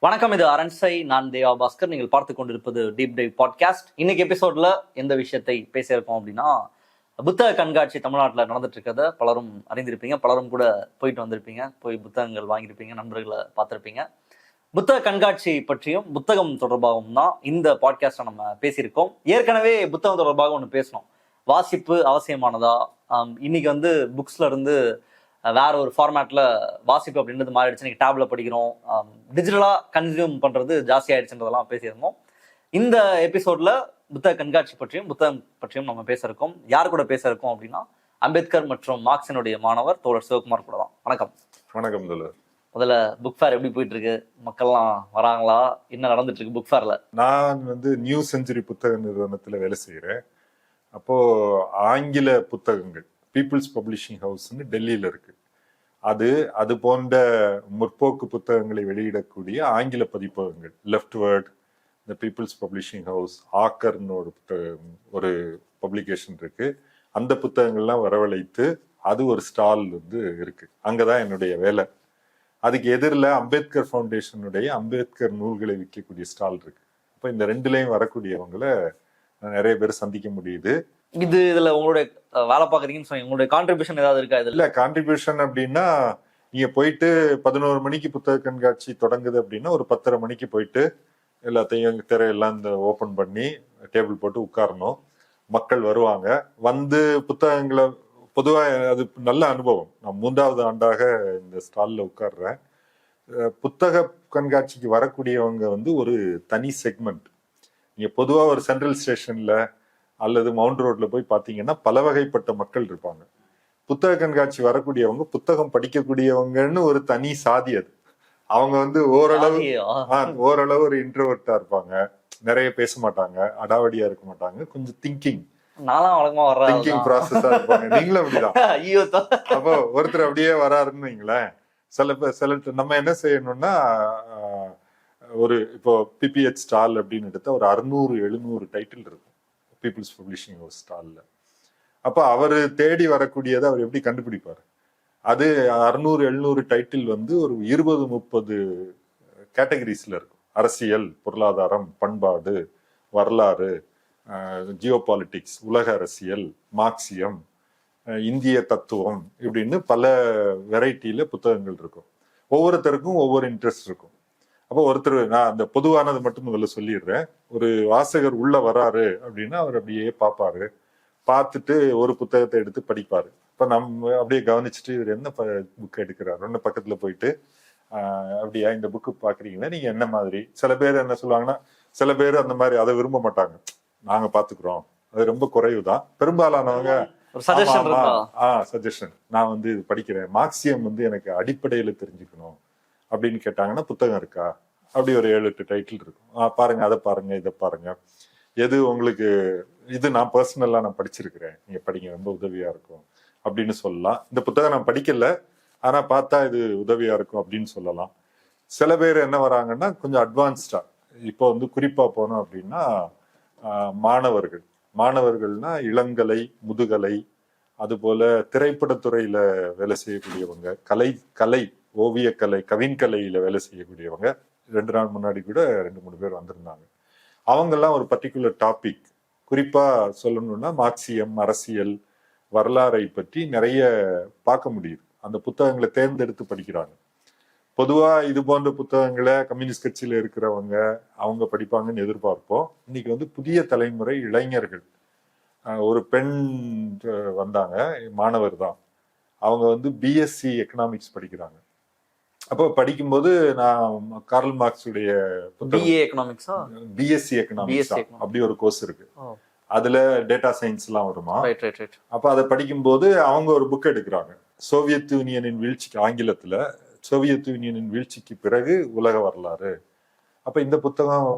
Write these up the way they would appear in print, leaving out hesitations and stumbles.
வணக்கம், இது அரண்சை. நான் தேவா பாஸ்கர். நீங்கள் பார்த்து கொண்டிருப்பது டீப் டைவ் பாட்காஸ்ட். இன்னைக்கு எபிசோட்ல எந்த விஷயத்தை பேச இருக்கோம் அப்படின்னா, புத்தக கண்காட்சி தமிழ்நாட்டில் நடந்துட்டு இருக்கிறத பலரும் அறிந்திருப்பீங்க. பலரும் கூட போயிட்டு வந்திருப்பீங்க, போய் புத்தகங்கள் வாங்கியிருப்பீங்க, நண்பர்களை பார்த்துருப்பீங்க. புத்தக கண்காட்சி பற்றியும் புத்தகம் தொடர்பாகவும் தான் இந்த பாட்காஸ்ட்டை நம்ம பேசியிருக்கோம். ஏற்கனவே புத்தகம் தொடர்பாக ஒன்று பேசணும், வாசிப்பு அவசியமானதா. இன்னைக்கு வந்து புக்ஸ்ல இருந்து வேற ஒரு ஃபார்மேட்ல வாசிப்பு அப்படின்றது மாறிடுச்சு. இன்னைக்கு டேப்ல படிக்கிறோம், டிஜிட்டலா கன்சியூம் பண்றது ஜாஸ்தி ஆயிடுச்சுன்றதெல்லாம் பேசியிருந்தோம். இந்த எபிசோட்ல புத்தக கண்காட்சி பற்றியும் புத்தகம் பற்றியும் நம்ம பேச இருக்கோம். யார் கூட பேச இருக்கோம் அப்படின்னா, அம்பேத்கர் மற்றும் மார்க்சினுடைய மாணவர் தோழர் சிவகுமார் கூட தான். வணக்கம். வணக்கம். முதல்ல புக் ஃபேர் எப்படி போயிட்டு இருக்கு? மக்கள்லாம் வராங்களா? என்ன நடந்துட்டு இருக்கு புக் ஃபேர்ல? நான் வந்து நியூ செஞ்சுரி புத்தக நிறுவனத்துல வேலை செய்யறேன். அப்போ ஆங்கில புத்தகங்கள் பீப்புள்ஸ் பப்ளிஷிங் ஹவுஸ்ன்னு டெல்லியில இருக்கு. அது போன்ற முற்போக்கு புத்தகங்களை வெளியிடக்கூடிய ஆங்கில பதிப்பகங்கள், லெஃப்ட் வேர்ட், இந்த பீப்புள்ஸ் பப்ளிஷிங் ஹவுஸ், ஆக்கர்னு ஒரு புத்தகம், ஒரு பப்ளிகேஷன் இருக்கு. அந்த புத்தகங்கள்லாம் வரவழைத்து அது ஒரு ஸ்டால் வந்து இருக்கு. அங்கதான் என்னுடைய வேலை. அதுக்கு எதிரில் அம்பேத்கர் ஃபவுண்டேஷனுடைய அம்பேத்கர் நூல்களை விற்கக்கூடிய ஸ்டால் இருக்கு. அப்போ இந்த ரெண்டுலையும் வரக்கூடியவங்களை நிறைய பேர் சந்திக்க முடியுது. இதுல உங்களுடைய வேலை பாக்குறீங்கன்னு சொன்னீங்க, உங்களுடைய கான்ட்ரிபியூஷன் ஏதாவது இருக்கா? இதுல கான்ட்ரிபியூஷன் அப்படின்னா, நீங்க போயிட்டு 11 மணிக்கு புத்தக கண்காட்சி தொடங்குது அப்படின்னா ஒரு 10:30 மணிக்கு போயிட்டு எல்லாத்தையும் திரையெல்லாம் இந்த ஓபன் பண்ணி டேபிள் போட்டு உட்காரணும். மக்கள் வருவாங்க, வந்து புத்தகங்களை பொதுவாக அது நல்ல அனுபவம். நான் 3வது ஆண்டாக இந்த ஸ்டால்ல உட்கார்றேன். புத்தக கண்காட்சிக்கு வரக்கூடியவங்க வந்து ஒரு தனி செக்மெண்ட். நீங்க பொதுவாக ஒரு சென்ட்ரல் ஸ்டேஷன்ல அல்லது மவுண்ட் ரோட்ல போய் பார்த்தீங்கன்னா பல வகைப்பட்ட மக்கள் இருப்பாங்க. புத்தக கண்காட்சி வரக்கூடியவங்க புத்தகம் படிக்கக்கூடியவங்கன்னு ஒரு தனி சாதி. அது அவங்க வந்து ஓரளவு ஒரு இன்ட்ரோவர்ட்டா இருப்பாங்க, நிறைய பேச மாட்டாங்க, அடாவடியா இருக்க மாட்டாங்க, கொஞ்சம் திங்கிங் ப்ராசஸா இருப்பாங்க. நீங்களும் அப்படிதான். அப்போ ஒருத்தர் அப்படியே வராருன்னு வைங்களேன், சில நம்ம என்ன செய்யணும்னா, ஒரு இப்போ பிபிஹெச் ஸ்டால் அப்படின்னு எடுத்தா ஒரு 600-700 டைட்டில் இருக்கும் பீப்புள்ஸ் பப்ளிஷிங் ஹவுஸ் ஸ்டால்ல. அப்ப அவரு தேடி வரக்கூடியதை அவர் எப்படி கண்டுபிடிப்பாரு? அது 600-700 டைட்டில் வந்து ஒரு 20-30 கேட்டகரிஸ்ல இருக்கும். அரசியல், பொருளாதாரம், பண்பாடு, வரலாறு, ஜியோ பாலிட்டிக்ஸ், உலக அரசியல், மார்க்சியம், இந்திய தத்துவம், இப்படின்னு பல வெரைட்டியில புத்தகங்கள் இருக்கும். ஒவ்வொருத்தருக்கும் ஒவ்வொரு இன்ட்ரெஸ்ட் இருக்கும். அப்போ ஒருத்தர், நான் அந்த பொதுவானது மட்டும் முதல்ல சொல்லிடுறேன். ஒரு வாசகர் உள்ள வராரு அப்படின்னா அவர் அப்படியே பார்ப்பாரு, பார்த்துட்டு ஒரு புத்தகத்தை எடுத்து படிப்பாரு. இப்ப நம்ம அப்படியே கவனிச்சுட்டு இவர் என்ன புக் எடுக்கிறாரு, ஒன்னு பக்கத்துல போயிட்டு அப்படியா இந்த புக்கு பாக்குறீங்களா, நீங்க என்ன மாதிரி. சில பேர் என்ன சொல்லுவாங்கன்னா, சில பேர் அந்த மாதிரி அதை விரும்ப மாட்டாங்க, நாங்க பாத்துக்கிறோம், அது ரொம்ப குறைவுதான். பெரும்பாலானவங்க சஜஷன், நான் வந்து இது படிக்கிறேன், மார்க்சியம் வந்து எனக்கு அடிப்படையில தெரிஞ்சுக்கணும் அப்படின்னு கேட்டாங்கன்னா, புத்தகம் இருக்கா, அப்படி ஒரு 7-8 டைட்டில் இருக்கும். பாருங்க, அதை பாருங்க, இதை பாருங்க, எது உங்களுக்கு, இது நான் பர்சனலா நான் படிச்சிருக்கிறேன், நீங்க படிங்க, ரொம்ப உதவியா இருக்கும் அப்படின்னு சொல்லலாம். இந்த புத்தகம் நான் படிக்கல, ஆனா பார்த்தா இது உதவியா இருக்கும் அப்படின்னு சொல்லலாம். சில பேர் என்ன வராங்கன்னா, கொஞ்சம் அட்வான்ஸ்டா, இப்போ வந்து குறிப்பா போனோம் அப்படின்னா மாணவர்கள்னா இளங்கலை, முதுகலை, அது போல திரைப்படத்துறையில வேலை செய்யக்கூடியவங்க, கலை ஓவியக்கலை, கவின்கலையில வேலை செய்யக்கூடியவங்க. 2 நாள் முன்னாடி கூட 2-3 பேர் வந்திருந்தாங்க. அவங்கெல்லாம் ஒரு பர்டிகுலர் டாபிக், குறிப்பா சொல்லணும்னா மார்க்சியம், அரசியல், வரலாறை பற்றி நிறைய பார்க்க முடியுது. அந்த புத்தகங்களை தேர்ந்தெடுத்து படிக்கிறாங்க. பொதுவா இது போன்ற புத்தகங்களை கம்யூனிஸ்ட் கட்சியில இருக்கிறவங்க அவங்க படிப்பாங்கன்னு எதிர்பார்ப்போம். இன்னைக்கு வந்து புதிய தலைமுறை இளைஞர்கள், ஒரு பெண் வந்தாங்க, மாணவர் தான், அவங்க வந்து பிஎஸ்சி எக்கனாமிக்ஸ் படிக்கிறாங்க. அப்போ படிக்கும்போது நான் கார்ல் மார்க்ஸுடைய பிஎஸ்சி எக்கனாமிக்ஸ் அப்படி ஒரு கோர்ஸ் இருக்கு, அதுல டேட்டா சயின்ஸ் எல்லாம் வருமா. அப்ப அதை படிக்கும்போது அவங்க ஒரு புக் எடுக்கிறாங்க, சோவியத் யூனியனின் வீழ்ச்சிக்கு, ஆங்கிலத்துல சோவியத் யூனியனின் வீழ்ச்சிக்கு பிறகு உலக வரலாறு. அப்ப இந்த புத்தகம்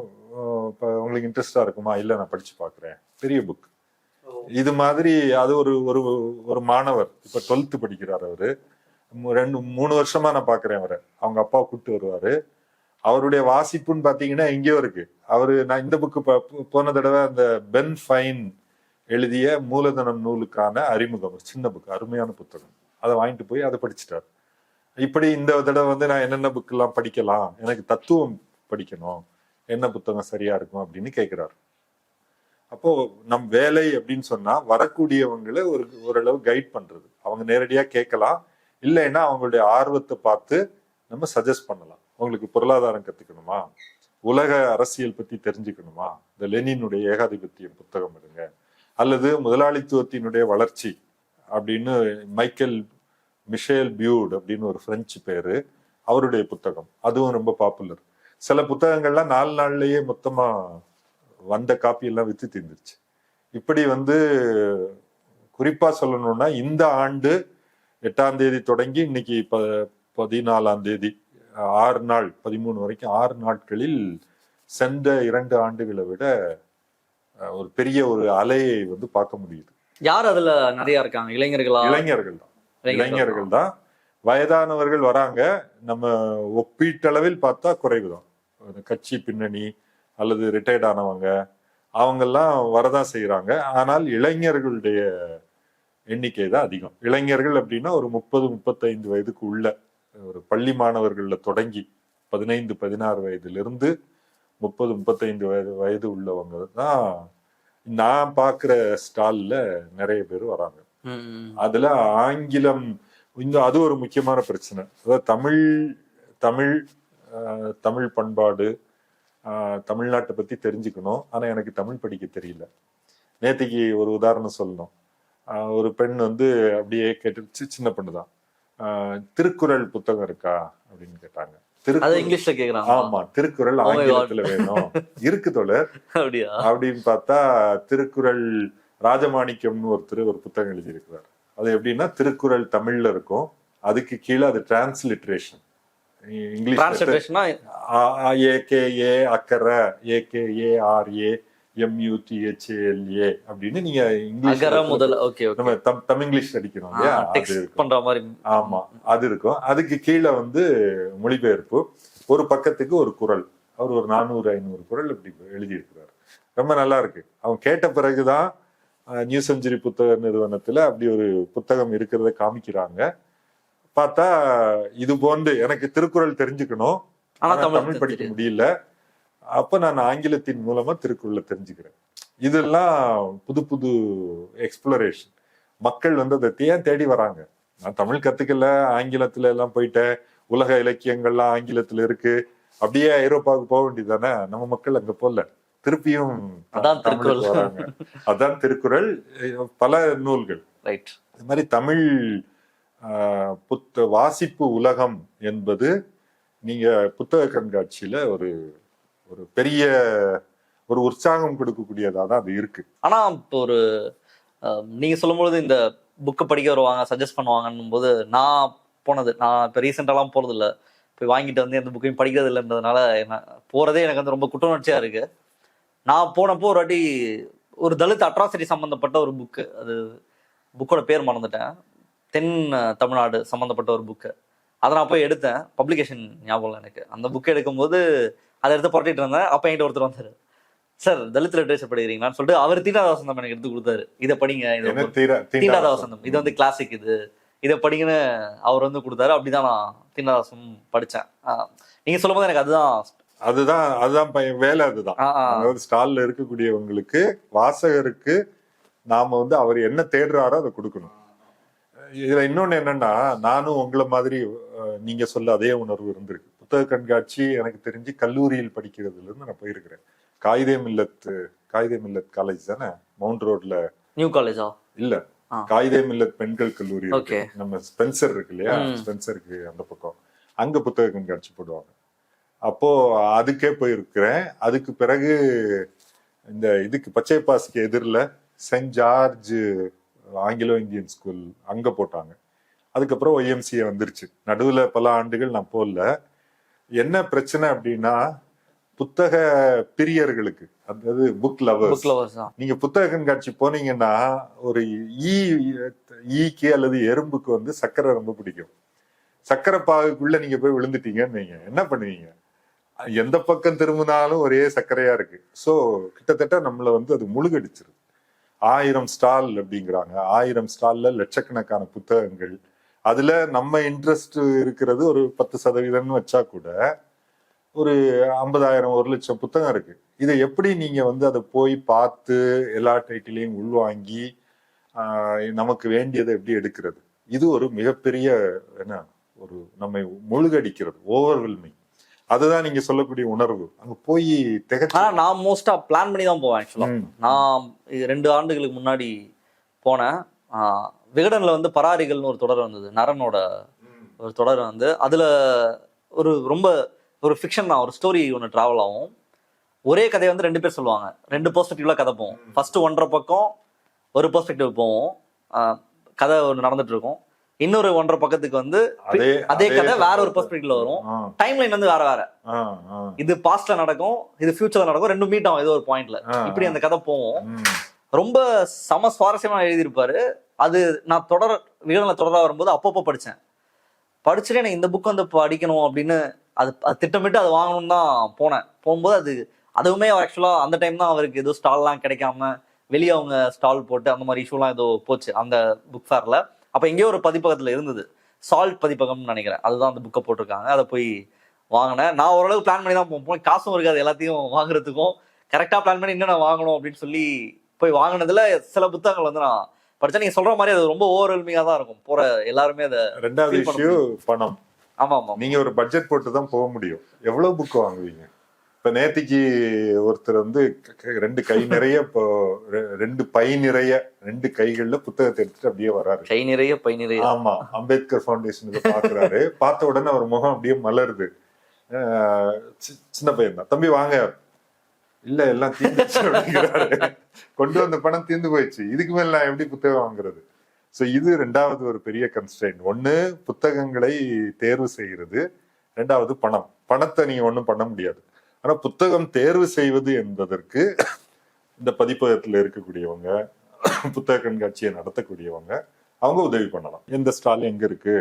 உங்களுக்கு இன்ட்ரெஸ்டா இருக்குமா? இல்ல, நான் படிச்சு பாக்குறேன், பெரிய புக். இது மாதிரி அது ஒரு மாணவர் இப்ப 12th படிக்கிறார். அவரு 2-3 வருஷமா நான் பாக்குறேன் அவரை. அவங்க அப்பா கூப்பிட்டு வருவாரு. அவருடைய வாசிப்புன்னு பாத்தீங்கன்னா எங்கேயோ இருக்கு. நான் இந்த புக்கு போன தடவை அந்த பென் ஃபைன் எழுதிய மூலதனம் நூலுக்கான அறிமுகம், சின்ன புக், அருமையான புத்தகம், அதை வாங்கிட்டு போய் அதை படிச்சுட்டார். இப்படி இந்த தடவை வந்து நான் என்னென்ன புக் எல்லாம் படிக்கலாம், எனக்கு தத்துவம் படிக்கணும், என்ன புத்தகம் சரியா இருக்கும் அப்படின்னு கேட்கிறாரு. அப்போ நம் வேலை அப்படின்னு சொன்னா வரக்கூடியவங்களை ஓரளவு கைட் பண்றது. அவங்க நேரடியா கேட்கலாம், இல்லைன்னா அவங்களுடைய ஆர்வத்தை பார்த்து நம்ம சஜஸ்ட் பண்ணலாம். அவங்களுக்கு பொருளாதாரம் கத்துக்கணுமா, உலக அரசியல் பத்தி தெரிஞ்சுக்கணுமா, இந்த லெனினுடைய ஏகாதிபத்தியம் புத்தகம் எடுங்க, அல்லது முதலாளித்துவத்தினுடைய வளர்ச்சி அப்படின்னு மிஷேல் பியூட் அப்படின்னு ஒரு பிரெஞ்சு பேரு, அவருடைய புத்தகம், அதுவும் ரொம்ப பாப்புலர். சில புத்தகங்கள்லாம் 4 நாள்லயே மொத்தமா வந்த காப்பி எல்லாம் வித்து தீர்ந்துருச்சு. இப்படி குறிப்பா சொல்லணும்னா இந்த ஆண்டு 8ஆம் தேதி தொடங்கி இன்னைக்கு 14ஆம் தேதி 6 நாள் 13 வரைக்கும் 6 நாட்களில் சென்ற 2 ஆண்டுகளை விட ஒரு பெரிய ஒரு அலையை பார்க்க முடியுது. யார் அதுல நிறைய இருக்காங்க? இளைஞர்கள் தான். வயதானவர்கள் வராங்க, நம்ம ஒப்பீட்டளவில் பார்த்தா குறைவுதான். கட்சி பின்னணி அல்லது ரிட்டையர்ட் ஆனவங்க அவங்கெல்லாம் வரதான் செய்யறாங்க. ஆனால் இளைஞர்களுடைய எண்ணிக்கை தான் அதிகம். இளைஞர்கள் அப்படின்னா ஒரு 30-35 வயதுக்கு உள்ள ஒரு பள்ளி மாணவர்கள்ல தொடங்கி 15-16 வயதிலிருந்து 30-35 வயது உள்ளவங்க தான் நான் பாக்குற ஸ்டால்ல நிறைய பேர் வராங்க. அதுல ஆங்கிலம் அது ஒரு முக்கியமான பிரச்சனை. அதாவது தமிழ் பண்பாடு, தமிழ்நாட்டை பத்தி தெரிஞ்சுக்கணும், ஆனா எனக்கு தமிழ் படிக்க தெரியல. நேத்திக்கு ஒரு உதாரணம் சொல்லணும். ஒரு பெண் அப்படியே கேட்டுச்சு, சின்ன பெண்ணுதான், திருக்குறள் புத்தகம் இருக்கா அப்படின்னு கேட்டாங்க. இங்கிலீஷ்ல கேக்குறாங்க. ஆமா, திருக்குறள் ஆங்கிலத்துல வேணும். இருக்கு தோழர் அப்படின்னு பார்த்தா, திருக்குறள் ராஜமாணிக்கம்னு ஒருத்தர் ஒரு புத்தகம் எழுதியிருக்கிறார். அது எப்படின்னா, திருக்குறள் தமிழ்ல இருக்கும், அதுக்கு கீழே அது டிரான்ஸ்லிட்ரேஷன் இங்கிலீஷ் AKA அக்கறை AKARA MUTHALA அப்படின்னு நீங்க இங்கிலீஷ் நம்ம தமிழ்ங்கிலீஷ் அடிக்கணும் இல்லையா? ஆமா, அது இருக்கும். அதுக்கு கீழே மொழிபெயர்ப்பு, ஒரு பக்கத்துக்கு ஒரு குறள். அவர் ஒரு 400-500 குறள் இப்படி எழுதியிருக்கிறார். ரொம்ப நல்லா இருக்கு. அவங்க கேட்ட பிறகுதான் நியூ செஞ்சுரி புத்தக நிறுவனத்துல அப்படி ஒரு புத்தகம் இருக்கிறத காமிக்கிறாங்க. பார்த்தா இது போன்று எனக்கு திருக்குறள் தெரிஞ்சுக்கணும், ஆனா தமிழ் படிக்க முடியல, அப்ப நான் ஆங்கிலத்தின் மூலமா திருக்குறளை தெரிஞ்சுக்கிறேன். இதெல்லாம் புது புது எக்ஸ்ப்ளோரேஷன். மக்கள் அதை ஏன் தேடி வராங்க? நான் தமிழ் கத்துக்கல, ஆங்கிலத்துல எல்லாம் போயிட்டேன், உலக இலக்கியங்கள்லாம் ஆங்கிலத்துல இருக்கு, அப்படியே ஐரோப்பாவுக்கு போக வேண்டியதானே. நம்ம மக்கள் அங்க போல, திருப்பியும் தமிழுக்கு வராங்க. அதான் திருக்குறள், பல நூல்கள். இது மாதிரி தமிழ் வாசிப்பு உலகம் என்பது நீங்க புத்தக கண்காட்சியில ஒரு பெரிய ஒரு உற்சாகம் கொடுக்கக்கூடியதா தான் அது இருக்கு. ஆனா இப்போ நீங்க சொல்லும்போது இந்த புக்கை படிக்க வருவாங்க, சஜஸ்ட் பண்ணுவாங்கன்னும் போது, நான் இப்போ ரீசெண்டாலாம் போறது இல்லை, போய் வாங்கிட்டு எந்த புக்கையும் படிக்கிறது இல்லைன்றதுனால போறதே எனக்கு ரொம்ப குற்றவுணர்ச்சியா இருக்கு. நான் போனப்போ ஒரு வாட்டி ஒரு தலித் அட்ராசிட்டி சம்பந்தப்பட்ட ஒரு புக்கு, அது புக்கோட பேர் மறந்துட்டேன், தென் தமிழ்நாடு சம்மந்தப்பட்ட ஒரு புக்கு, அதை நான் போய் எடுத்தேன். பப்ளிகேஷன் ஞாபகம் எனக்கு. அந்த புக்கை எடுக்கும்போது அதை எடுத்து புரட்டிட்டு இருந்தேன். அப்போ என்கிட்ட ஒருத்தர் வந்தாரு, சார் தலித் லிட்ரேச்சர் படிக்கிறீங்களான்னு சொல்லிட்டு அவர் தீண்டாத வசந்தம் எனக்கு எடுத்து கொடுத்தாரு. இதை படிங்க, தீண்டாத வசந்தம், இது கிளாசிக், இதை படிங்கன்னு அவர் கொடுத்தாரு. அப்படிதான் நான் தீண்டாத வசந்தம் படித்தேன். நீங்க சொல்லும் போது எனக்கு அதுதான் வேலை. அதுதான் ஸ்டால்ல இருக்கக்கூடியவங்களுக்கு, வாசகருக்கு நாம அவர் என்ன தேடுறாரோ அதை கொடுக்கணும். இதுல இன்னொன்னு என்னன்னா, நானும் உங்களை மாதிரி நீங்க சொல்ல அதே உணர்வு இருந்திருக்கு. புத்தக கண்காட்சி எனக்கு தெரிஞ்சு கல்லூரியில் படிக்கிறதுல இருந்து நான் போயிருக்கிறேன். காயிதே மில்லத் காலேஜ் தானே, மவுண்ட் ரோட்ல நியூ காலேஜா? இல்ல, காயிதே மில்லத் பெண்கள் கல்லூரி, நம்ம ஸ்பென்சர் இருக்கு இல்லையா, ஸ்பென்சருக்கு அந்த பக்கம், அங்க புத்தக கண்காட்சி போடுவாங்க. அப்போ அதுக்கே போயிருக்கிறேன். அதுக்கு பிறகு இதுக்கு பச்சை பாசிக்கு எதிரில் Saint George Anglo Indian school அங்க போட்டாங்க. அதுக்கப்புறம் OMCA வந்துருச்சு. நடுவுல பல ஆண்டுகள் நான் போகல. என்ன பிரச்சனை அப்படின்னா, புத்தக பிரியர்களுக்கு, அதாவது புக் லவர்ஸ், நீங்க புத்தக கண்காட்சி போனீங்கன்னா ஒரு ஈக்கு அல்லது எறும்புக்கு சக்கரை ரொம்ப பிடிக்கும். சக்கரை பாகுக்குள்ள நீங்க போய் விழுந்துட்டீங்கன்னு நீங்க என்ன பண்ணுவீங்க? எந்த பக்கம் திரும்பினாலும் ஒரே சர்க்கரையா இருக்கு. சோ கிட்டத்தட்ட நம்மள அது முழுகடிச்சிருது. 1000 ஸ்டால் அப்படிங்கிறாங்க. 1000 ஸ்டால்ல லட்சக்கணக்கான புத்தகங்கள். அதுல நம்ம இன்ட்ரெஸ்ட் இருக்கிறது ஒரு 10% வச்சா கூட ஒரு 50,000 1,00,000 புத்தகம் இருக்கு. இதை எப்படி நீங்க வந்து அதை போய் பார்த்து எல்லா டைட்டிலையும் உள்வாங்கி நமக்கு வேண்டியதை எப்படி எடுக்கிறது? இது ஒரு மிகப்பெரிய என்ன ஒரு நம்மை முழுகடிக்கிறது, ஓவர்வெல்மிங். அதுதான் நீங்க சொல்லக்கூடிய உணர்வு. அங்க போய் நான் மோஸ்டா பிளான் பண்ணி தான் போவேன். ஆக்சுவலா நான் 2 ஆண்டுகளுக்கு முன்னாடி போனேன். விகடன்ல வந்து பராரிகள்னு ஒரு தொடர் வந்தது, நரனோட ஒரு தொடர் வந்து. அதுல ஒரு ரொம்ப ஒரு ஃபிக்ஷன் தான், ஒரு ஸ்டோரி ஒன்று டிராவல் ஆகும். ஒரே கதையை வந்து 2 பேர் சொல்லுவாங்க, 2 பெர்ஸ்பெக்டிவ்ல கதை போவோம். ஃபர்ஸ்ட் 1.5 பக்கம் ஒரு பெர்ஸ்பெக்டிவ் போவோம், கதை ஒன்று நடந்துட்டு இருக்கும். இன்னொரு 1.5 பக்கத்துக்கு வந்து அதே கதை வேற ஒரு பெர்ஸ்பெக்டிவ்ல வரும். டைம் லைன் வந்து வேற வேற, இது பாஸ்ட்ல நடக்கும், இது ஃபியூச்சர்ல நடக்கும், 2 மீட் ஆகும் ஏதோ ஒரு பாயிண்ட்ல. இப்படி அந்த கதை போவோம். ரொம்ப சம சுவாரஸ்யமா எழுதியிருப்பாரு. அது நான் விகடன்ல தொடரா வரும்போது அப்பப்போ படிச்சுட்டு எனக்கு இந்த புக் வந்து படிக்கணும் அப்படின்னு அது திட்டமிட்டு அதை வாங்கணும்னு தான் போனேன். போகும்போது அதுவுமே ஆக்சுவலா அந்த டைம் தான் அவருக்கு ஏதோ ஸ்டால்லாம் கிடைக்காம வெளியே அவங்க ஸ்டால் போட்டு அந்த மாதிரி இஷ்யூலாம் ஏதோ போச்சு அந்த புக் ஃபேர்ல. அப்போ எங்கேயோ ஒரு பதிப்பகத்துல இருந்தது, சால்ட் பதிப்பகம்னு நினைக்கிறேன், அதுதான் அந்த புக்கை போட்டிருக்காங்க. அதை போய் வாங்கினேன். நான் ஓரளவுக்கு பிளான் பண்ணி தான் போய், காசும் இருக்காது எல்லாத்தையும் வாங்குறதுக்கும். கரெக்டாக பிளான் பண்ணி இன்னும் நான் வாங்கணும் அப்படின்னு சொல்லி போய் வாங்கினதுல சில புத்தகங்கள் வந்து நான் படிச்சா நீங்க சொல்ற மாதிரி அது ரொம்ப ஓவர்வெல்மிங்கா தான் இருக்கும். போற எல்லாருமே அதை. 2வது இஷ்யூ பணம். ஆமா ஆமா, நீங்க ஒரு பட்ஜெட் போட்டு தான் போக முடியும். எவ்வளவு புக் வாங்குவீங்க? இப்ப நேத்திக்கு ஒருத்தர் வந்து 2 கை நிறைய, இப்போ 2 பை நிறைய 2 கைகள்ல புத்தகத்தை எடுத்துட்டு அப்படியே வராரு. கை நிறைய பை நிறைய. ஆமா, அம்பேத்கர் ஃபவுண்டேஷனுக்கு பாக்குறாரு. பார்த்த உடனே அவர் முகம் அப்படியே மலருது. சின்ன பையன் தான், தம்பி வாங்க. இல்ல எல்லாம் தீர்ந்துச்சு அப்படிங்கிறாரு. கொண்டு வந்த பணம் தீர்ந்து போயிடுச்சு, இதுக்கு மேல நான் எப்படி புத்தகம் வாங்குறது? சோ இது 2வது ஒரு பெரிய கன்ஸ்ட்ரெயின்ட். 1 புத்தகங்களை தேர்வு செய்கிறது, 2வது பணம். பணத்தை நீங்க ஒண்ணும் பண்ண முடியாது. ஆனா புத்தகம் தேர்வு செய்வது என்பதற்கு இந்த பதிப்பகத்துல இருக்கக்கூடியவங்க, புத்தக கண்காட்சியை நடத்தக்கூடியவங்க, அவங்க உதவி பண்ணலாம். எந்த ஸ்டால் எங்க இருக்கு,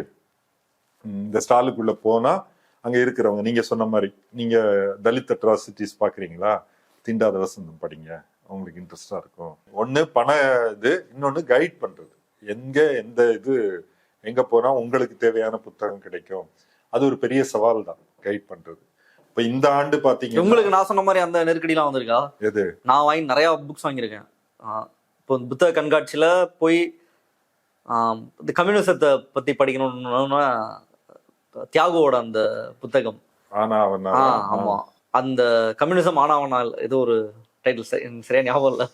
இந்த ஸ்டாலுக்குள்ள போனா அங்க இருக்கிறவங்க, நீங்க சொன்ன மாதிரி நீங்க தலித் அட்ராசிட்டிஸ் பாக்குறீங்களா, தீண்டாத வசந்தம் படிங்க, அவங்களுக்கு இன்ட்ரெஸ்டா இருக்கும். 1 பண இது, இன்னொன்னு கைட் பண்றது. எந்த இது எங்க போனா உங்களுக்கு தேவையான புத்தகம் கிடைக்கும். அது ஒரு பெரிய சவால் தான், கைட் பண்றது. இப்ப இந்த ஆண்டு பாத்தீங்கன்னா உங்களுக்கு நான் சொன்ன மாதிரி அந்த நெருக்கடிலாம் வந்திருக்கா? எது? நான் வாங்கி நிறைய புக்ஸ் வாங்கியிருக்கேன். இப்போ புத்தக கண்காட்சியில போய் இந்த கம்யூனிசத்தை பத்தி படிக்கணும்னா தியாகோட அந்த புத்தகம் ஆமா, அந்த கம்யூனிசம் ஆனாவனால் ஏதோ ஒரு டைட்டில் சரியா ஞாபகம் இல்லை.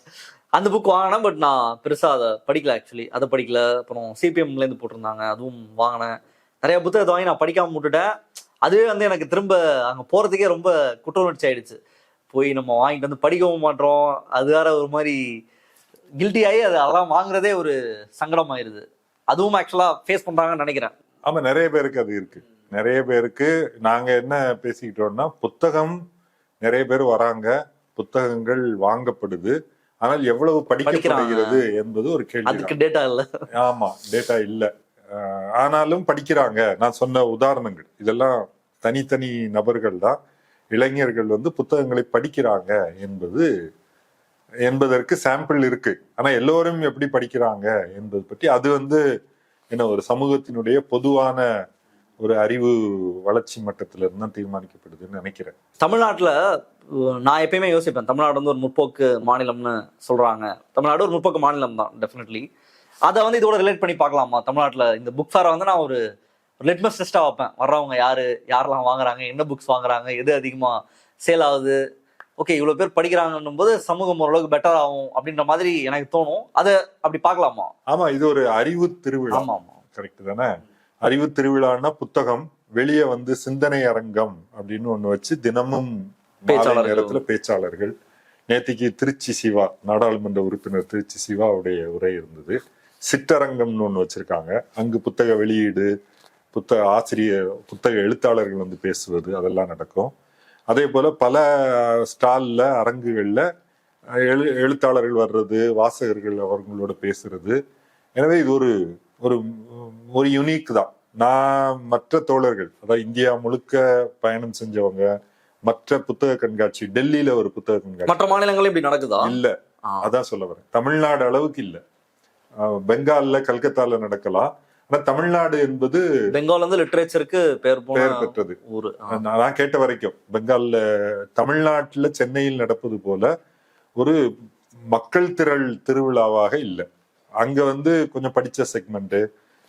அந்த புக் வாங்கினேன். பட் நான் பெருசா அதை படிக்கல. ஆக்சுவலி அதை படிக்கல. அப்புறம் சிபிஎம்ல இருந்து போட்டிருந்தாங்க, அதுவும் வாங்கினேன். நிறைய புத்தகத்தை வாங்கி நான் படிக்காம விட்டுட்டேன். அதுவே வந்து எனக்கு திரும்ப அங்க போறதுக்கே ரொம்ப குற்ற உணர்ச்சி ஆயிடுச்சு. போய் நம்ம வாங்கிட்டு வந்து படிக்கவும் மாட்டோம், அது வேற ஒரு மாதிரி கில்ட்டி ஆகி அதெல்லாம் வாங்குறதே ஒரு சங்கடம் ஆயிருது. அதுவும் ஆக்சுவலா ஃபேஸ் பண்றாங்கன்னு நினைக்கிறேன். ஆமா, நிறைய பேருக்கு அது இருக்கு. நிறைய பேருக்கு நாங்க என்ன பேசிக்கிட்டோம்னா, புத்தகம் நிறைய பேர் வராங்க, புத்தகங்கள் வாங்கப்படுது, ஆனால் எவ்வளவு படிக்கப்படுகிறது என்பது ஒரு கேள்வி. அதுக்கு டேட்டா இல்ல. ஆமா, டேட்டா இல்ல. ஆனாலும் படிக்கிறாங்க. நான் சொன்ன உதாரணங்கள் இதெல்லாம் தனித்தனி நபர்கள் தான். இளைஞர்கள் வந்து புத்தகங்களை படிக்கிறாங்க என்பதற்கு சாம்பிள் இருக்கு. ஆனா எல்லோரும் எப்படி படிக்கிறாங்க என்பது பற்றி அது வந்து என்ன ஒரு சமூகத்தினுடைய பொதுவான ஒரு அறிவு வளர்ச்சி மட்டத்துல இருந்து தான் தீர்மானிக்கப்படுதுன்னு நினைக்கிறேன். தமிழ்நாட்டுல நான் எப்பயுமே யோசிப்பேன், தமிழ்நாடு வந்து ஒரு முற்போக்கு மாநிலம்னு சொல்றாங்க. தமிழ்நாடு ஒரு முற்போக்கு மாநிலம் தான் டெஃபினெட்லி. அதை வந்து இதோட ரிலேட் பண்ணி பார்க்கலாமா? தமிழ்நாட்டுல இந்த புக் ஃபேரை வந்து நான் ஒரு லிட்மஸ் டெஸ்டா வைப்பேன். வர்றவங்க யாரெல்லாம் வாங்குறாங்க, என்ன புக்ஸ் வாங்குறாங்க, எது அதிகமா சேல் ஆகுது, ஓகே இவ்வளவு பேர் படிக்கிறாங்கன்னும் போது சமூகம் ஓரளவுக்கு பெட்டர் ஆகும் அப்படின்ற மாதிரி எனக்கு தோணும். அதை அப்படி பார்க்கலாமா? ஆமா, இது ஒரு அறிவு திருவிழா. ஆமா ஆமா, கரெக்ட் தானே? அறிவு திருவிழான்னா புத்தகம், வெளியே வந்து சிந்தனை அரங்கம் அப்படின்னு ஒண்ணு வச்சு தினமும் நேரத்துல பேச்சாளர்கள். நேத்திக்கு திருச்சி சிவா, நாடாளுமன்ற உறுப்பினர் திருச்சி சிவாவுடைய உரை இருந்தது. சிற்றரங்கம்னு ஒண்ணு வச்சிருக்காங்க, அங்கு புத்தக வெளியீடு, புத்தக எழுத்தாளர்கள் வந்து பேசுவது, அதெல்லாம் நடக்கும். அதே போல பல ஸ்டால்ல அரங்குகள்ல எழுத்தாளர்கள் வர்றது, வாசகர்கள் அவங்களோட பேசுறது. எனவே இது ஒரு ஒரு யுனிக் தான். நான் மற்ற தோழர்கள், அதாவது இந்தியா முழுக்க பயணம் செஞ்சவங்க, மற்ற புத்தக கண்காட்சி, டெல்லியில ஒரு புத்தக கண்காட்சி, மற்ற மாநிலங்களும் இப்படி நடக்குதா? இல்ல, அதான் சொல்ல வரேன். தமிழ்நாடு அளவுக்கு இல்ல. பெங்கால்ல கல்கத்தால நடக்கலாம், ஆனா தமிழ்நாடு என்பது பெங்கால் வந்து லிட்ரேச்சருக்கு பேர் பெயர் பெற்றது. ஊரு. நான் கேட்ட வரைக்கும் பெங்கால்ல, தமிழ்நாட்டுல சென்னையில் நடப்பது போல ஒரு மக்கள் திரள் திருவிழாவாக இல்லை. அங்க வந்து கொஞ்சம் படிச்ச செக்மெண்ட்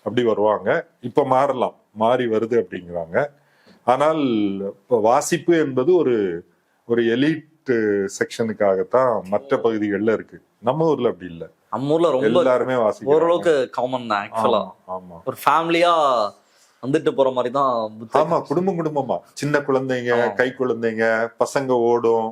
அப்படி வருவாங்க. இப்ப மாறலாம், மாறி வருது அப்படிங்கிறாங்க. ஆனால் இப்போ வாசிப்பு என்பது ஒரு எலிட் செக்ஷனுக்காகத்தான் மற்ற பகுதிகளில் இருக்கு. நம்ம ஊர்ல அப்படி இல்லை. நம்ம ஊர்ல ரொம்ப எல்லாருமே வாசிக்கிறாங்க. ஓரளவுக்கு காமன் தான் ஆக்சுவலா. ஆமா, ஒரு ஃபேமிலியா வந்துட்டு போற மாதிரி தான். ஆமா, குடும்பமா சின்ன குழந்தைங்க, கை குழந்தைங்க, பசங்க ஓடும்,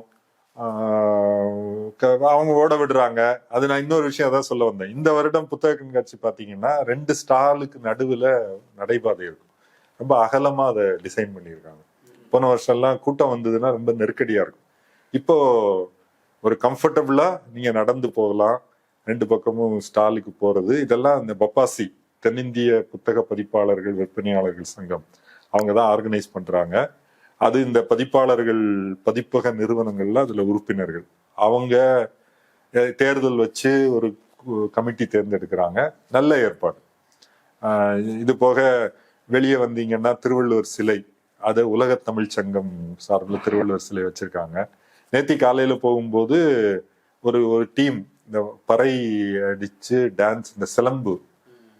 அவங்க ஓட விடுறாங்க. அது நான் இன்னொரு விஷயம் அதான் சொல்ல வந்தேன். இந்த வருடம் புத்தக கண்காட்சி பாத்தீங்கன்னா 2 ஸ்டாலுக்கு நடுவுல நடைபாதை இருக்கும். ரொம்ப அகலமா அதை டிசைன் பண்ணியிருக்காங்க. போன வருஷம் எல்லாம் கூட்டம் வந்ததுன்னா ரொம்ப நெருக்கடியா இருக்கும். இப்போ ஒரு கம்ஃபர்டபுளா நீங்க நடந்து போகலாம். 2 பக்கமும் ஸ்டாலுக்கு போறது. இதெல்லாம் இந்த பப்பாசி, தென்னிந்திய புத்தக பதிப்பாளர்கள் விற்பனையாளர்கள் சங்கம், அவங்க தான் ஆர்கனைஸ் பண்றாங்க. அது இந்த பதிப்பாளர்கள் பதிப்பக நிறுவனங்கள்ல அதுல உறுப்பினர்கள். அவங்க தேர்தல் வச்சு ஒரு கமிட்டி தேர்ந்தெடுக்கிறாங்க. நல்ல ஏற்பாடு. இது போக வெளியே வந்தீங்கன்னா திருவள்ளுவர் சிலை, அதை உலக தமிழ் சங்கம் சார்பில் திருவள்ளுவர் சிலை வச்சிருக்காங்க. நேத்தி காலையில போகும்போது ஒரு டீம் இந்த பறை அடிச்சு டான்ஸ், இந்த